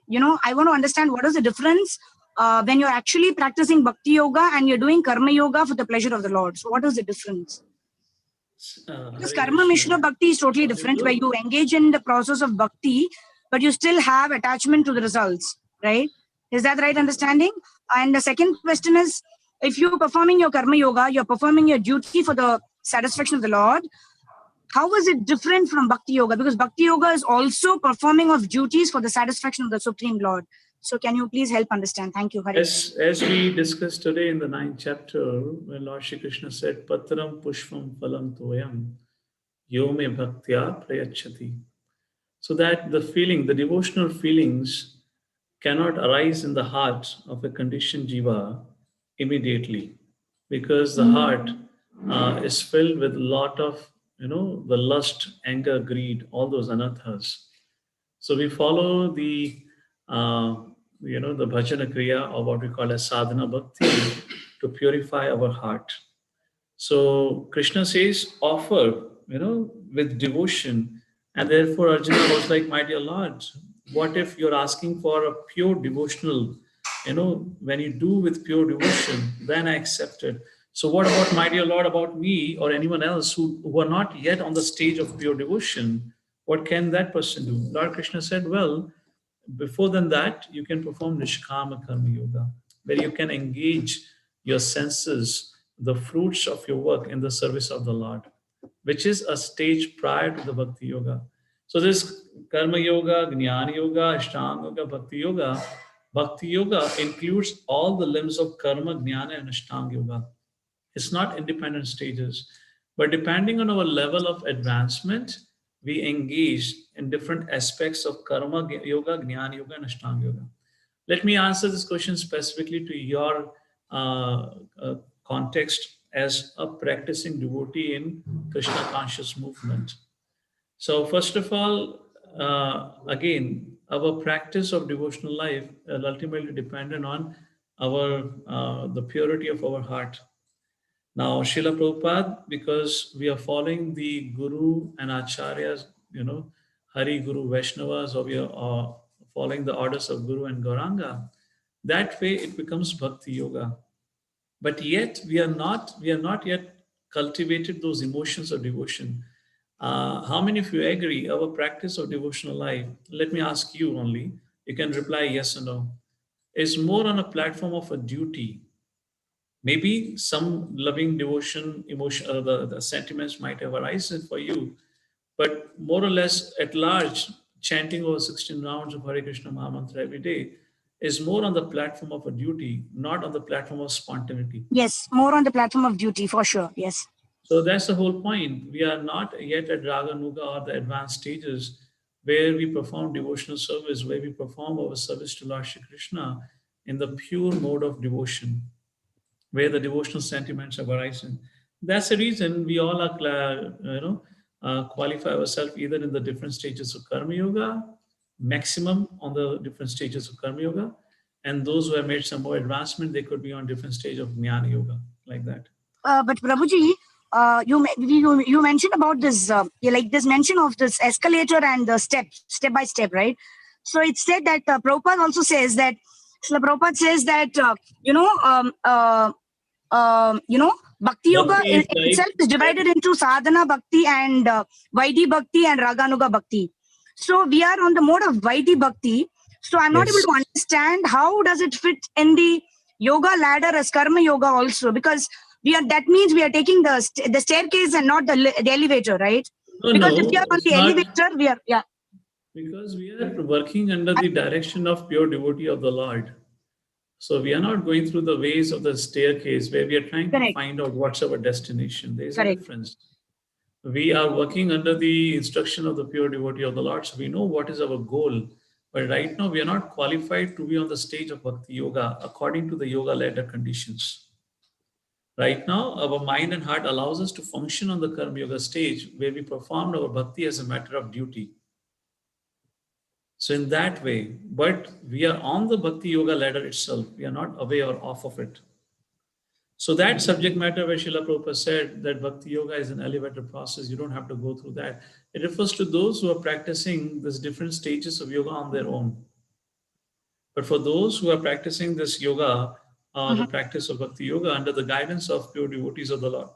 want to understand what is the difference when you're actually practicing Bhakti Yoga and you're doing Karma Yoga for the pleasure of the Lord. So what is the difference? Because Karma Mishra Bhakti is totally different, where you engage in the process of Bhakti, but you still have attachment to the results, right? Is that the right understanding? And the second question is, if you're performing your Karma Yoga, you're performing your duty for the satisfaction of the Lord, how is it different from Bhakti Yoga? Because Bhakti Yoga is also performing of duties for the satisfaction of the Supreme Lord. So can you please help understand? Thank you. Hare. As we discussed today in the 9th chapter, when Lord Shri Krishna said, Patram Pushpam Phalam Toyam, Yome Bhaktya Prayachati. So that the feeling, the devotional feelings cannot arise in the heart of a conditioned jiva immediately, because the heart is filled with a lot of, the lust, anger, greed, all those anarthas. So we follow the, the bhajana kriya, or what we call as sadhana bhakti, to purify our heart. So Krishna says, offer, with devotion. And therefore Arjuna was like, my dear Lord, what if you're asking for a pure devotional, when you do with pure devotion, then I accept it. So what about, my dear Lord, about me or anyone else who are not yet on the stage of pure devotion? What can that person do? Lord Krishna said, well, before than that, you can perform Nishkama Karma Yoga, where you can engage your senses, the fruits of your work in the service of the Lord, which is a stage prior to the Bhakti Yoga. So this Karma Yoga, Jnana Yoga, Ashtanga Yoga, Bhakti Yoga includes all the limbs of Karma, Jnana and Ashtanga Yoga. It's not independent stages, but depending on our level of advancement, we engage in different aspects of Karma Yoga, Jnana Yoga and Ashtanga Yoga. Let me answer this question specifically to your context as a practicing devotee in Krishna conscious movement. So first of all, again, our practice of devotional life is ultimately dependent on the purity of our heart. Now, Srila Prabhupada, because we are following the Guru and Acharyas, Hari, Guru, Vaishnavas, or we are following the orders of Guru and Gauranga, that way it becomes Bhakti Yoga. But yet we are not yet cultivated those emotions of devotion. How many of you agree our practice of devotional life, let me ask you only, you can reply yes or no, is more on a platform of a duty. Maybe some loving devotion, emotion, the sentiments might have arisen for you, but more or less at large, chanting over 16 rounds of Hare Krishna Mahamantra every day is more on the platform of a duty, not on the platform of spontaneity. Yes, more on the platform of duty, for sure. Yes. So that's the whole point. We are not yet at Raga Nuga or the advanced stages where we perform devotional service, where we perform our service to Lord Shri Krishna in the pure mode of devotion, where the devotional sentiments are arising. That's the reason we all are, qualify ourselves either in the different stages of Karma Yoga, maximum on the different stages of Karma Yoga, and those who have made some more advancement, they could be on different stage of Jnana Yoga, like that. But Prabhuji, you mentioned about this, like this mention of this escalator and the step by step, right? So it said that Prabhupada also says that, Srila Prabhupada says that, Bhakti Yoga itself is divided into Sadhana Bhakti and Vaidhi Bhakti and Raganuga Bhakti. So we are on the mode of Vaidhi Bhakti. So I'm not able to understand how does it fit in the yoga ladder as Karma Yoga also, because that means we are taking the staircase and not the elevator, right? Because if we are on the elevator, we are, Because we are working under the direction of pure devotee of the Lord. So we are not going through the ways of the staircase where we are trying to find out what's our destination. There is a difference. We are working under the instruction of the pure devotee of the Lord. So we know what is our goal. But right now we are not qualified to be on the stage of Bhakti Yoga according to the yoga ladder conditions. Right now, our mind and heart allows us to function on the Karma Yoga stage where we perform our bhakti as a matter of duty. So in that way, but we are on the Bhakti Yoga ladder itself. We are not away or off of it. So that subject matter where Srila Prabhupada said that Bhakti Yoga is an elevator process, you don't have to go through that. It refers to those who are practicing these different stages of yoga on their own. But for those who are practicing this yoga, the practice of Bhakti Yoga under the guidance of pure devotees of the Lord,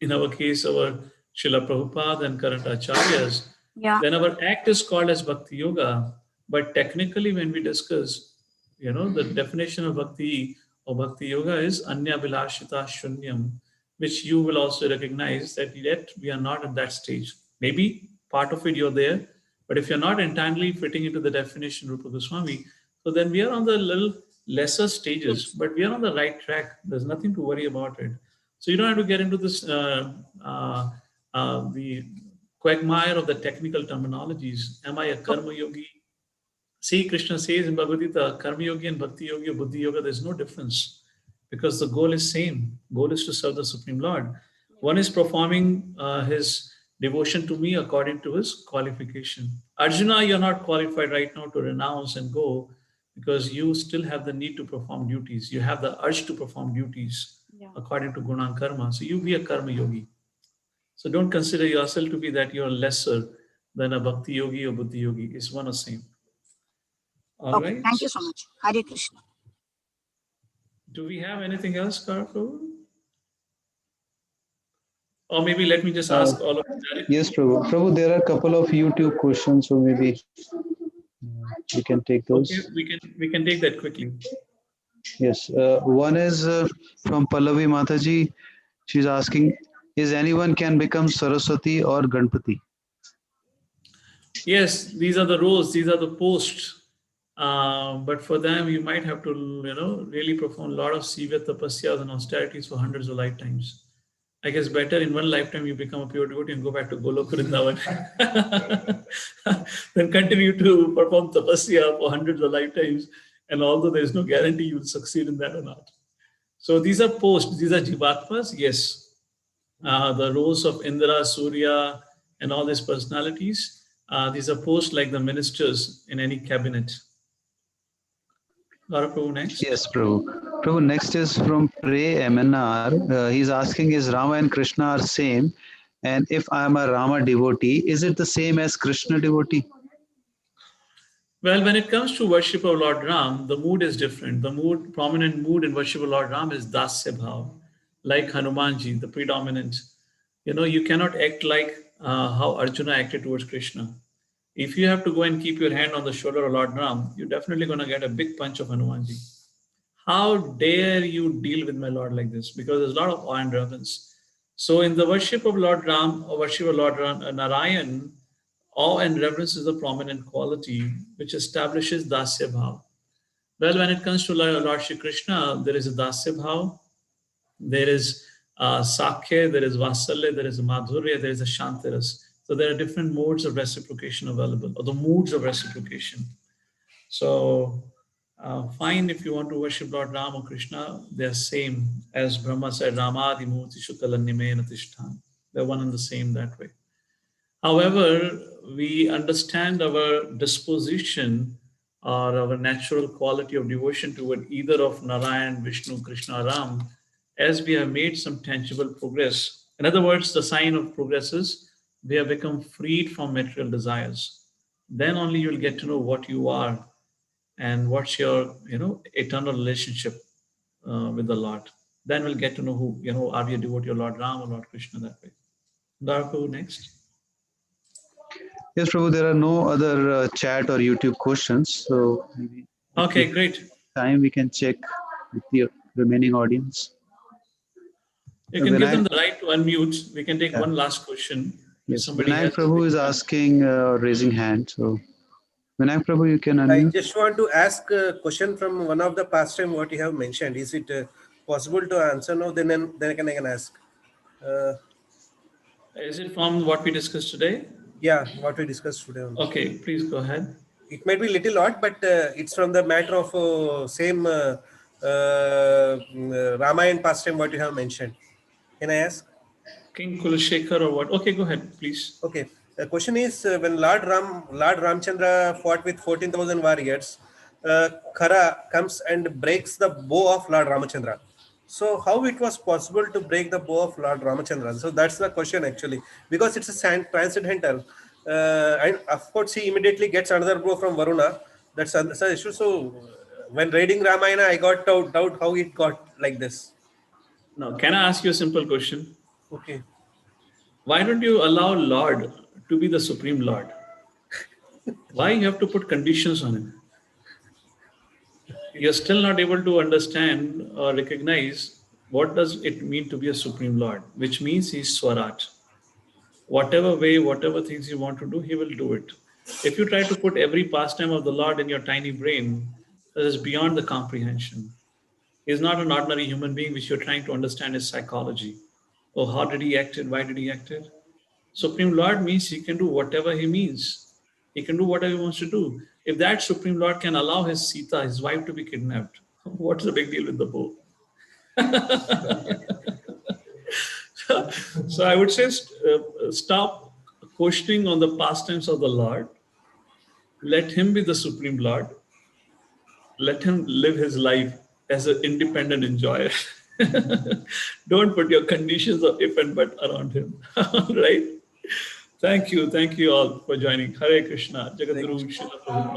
in our case, our Srila Prabhupada and current acharyas, then our act is called as Bhakti Yoga. But technically, when we discuss, the definition of Bhakti or Bhakti Yoga is Anya Vilashita Shunyam, which you will also recognize that yet we are not at that stage. Maybe part of it you're there, but if you're not entirely fitting into the definition Rupa Goswami, so then we are on the little lesser stages, but we are on the right track. There's nothing to worry about it. So you don't have to get into this the quagmire of the technical terminologies. Am I a karma yogi? See, Krishna says in Bhagavad Gita, karma yogi and bhakti yogi or buddhi yoga, there's no difference because the goal is same. Goal is to serve the Supreme Lord. One is performing his devotion to me according to his qualification. Arjuna, you're not qualified right now to renounce and go because you still have the need to perform duties. You have the urge to perform duties according to guna and karma. So you be a karma yogi. So don't consider yourself to be that you're lesser than a bhakti yogi or buddhi yogi. It's one or same. All Okay, right. thank you so much. Hare Krishna. Do we have anything else, Karapu? Or maybe let me just ask all of you directly. Yes, Prabhu. Prabhu, there are a couple of YouTube questions, so maybe we can take those. Okay, we can take that quickly. Yes, one is from Pallavi Mataji. She's asking, is anyone can become Saraswati or Ganpati? Yes, these are the roles, these are the posts. But for them, you might have to, really perform a lot of severe tapasyas and austerities for hundreds of lifetimes. I guess better in one lifetime you become a pure devotee and go back to Golok Vrindavan. Then continue to perform tapasya for hundreds of lifetimes. And although there's no guarantee you'll succeed in that or not. So these are posts, these are jivatmas, yes. The roles of Indra, Surya, and all these personalities, these are posts like the ministers in any cabinet. Gaurav Prabhu next. Yes, Prabhu. Prabhu, next is from Prey MNR. He's asking, is Rama and Krishna are same? And if I am a Rama devotee, is it the same as Krishna devotee? Well, when it comes to worship of Lord Ram, the mood is different. The prominent mood in worship of Lord Ram is Dasya Bhav, like Hanumanji, the predominant. You cannot act like how Arjuna acted towards Krishna. If you have to go and keep your hand on the shoulder of Lord Ram, you're definitely going to get a big punch of Hanumanji. How dare you deal with my Lord like this? Because there's a lot of awe and reverence. So in the worship of Lord Ram, or worship of Lord Narayan, awe and reverence is a prominent quality which establishes Dasya Bhav. Well, when it comes to Lord Shri Krishna, there is a Dasya Bhav, there is Sakhya, there is Vasalya, there is a Madhurya, there is a Shantaras. So there are different modes of reciprocation available, or the moods of reciprocation. So fine, if you want to worship Lord Ram or Krishna, they're same. As Brahma said, Ramadi Murti Shukalanimena Tishthan. They're one and the same that way. However, we understand our disposition or our natural quality of devotion toward either of Narayan, Vishnu, Krishna, Ram, as we have made some tangible progress. In other words, the sign of progress is we have become freed from material desires. Then only you'll get to know what you are and what's your, eternal relationship with the Lord. Then we'll get to know who, are we a devotee of Lord Ram or Lord Krishna that way. Darko, next. Yes, Prabhu, there are no other chat or YouTube questions. So maybe Okay, great. Time we can check with the remaining audience. You can give them the right to unmute. We can take one last question. Yes, Vinayak Prabhu is asking, raising hand. So Vinayak Prabhu, you can unmute. I just want to ask a question from one of the pastime what you have mentioned. Is it possible to answer now? Then I can ask. Is it from what we discussed today? Yeah, what we discussed today. Okay, please go ahead. It might be a little odd, but it's from the matter of same Ramayana pastime what you have mentioned. Can I ask? King Kulashekar or what? Okay, go ahead, please. Okay. The question is when Lord Ramchandra fought with 14,000 warriors, Khara comes and breaks the bow of Lord Ramachandra. So how it was possible to break the bow of Lord Ramachandra? So that's the question actually, because it's a transcendental. And of course he immediately gets another blow from Varuna. That's the issue. So when reading Ramayana, I got doubt how it got like this. Now, can I ask you a simple question? Okay. Why don't you allow Lord to be the Supreme Lord? Why you have to put conditions on him? You're still not able to understand or recognize What does it mean to be a Supreme Lord? Which means he's Swaraj. Whatever way, whatever things you want to do, he will do it. If you try to put every pastime of the Lord in your tiny brain, that is beyond the comprehension. He's not an ordinary human being which you're trying to understand his psychology. Oh, how did he act it? Why did he act it? Supreme Lord means he can do whatever he means. He can do whatever he wants to do. If that Supreme Lord can allow his Sita, his wife, to be kidnapped, what's the big deal with the bow? So I would say stop questioning on the pastimes of the Lord. Let him be the Supreme Lord. Let him live his life as an independent enjoyer. Don't put your conditions of if and but around him. Right? Thank you all for joining. Hare Krishna. Jagadguru Srila Prabhupada.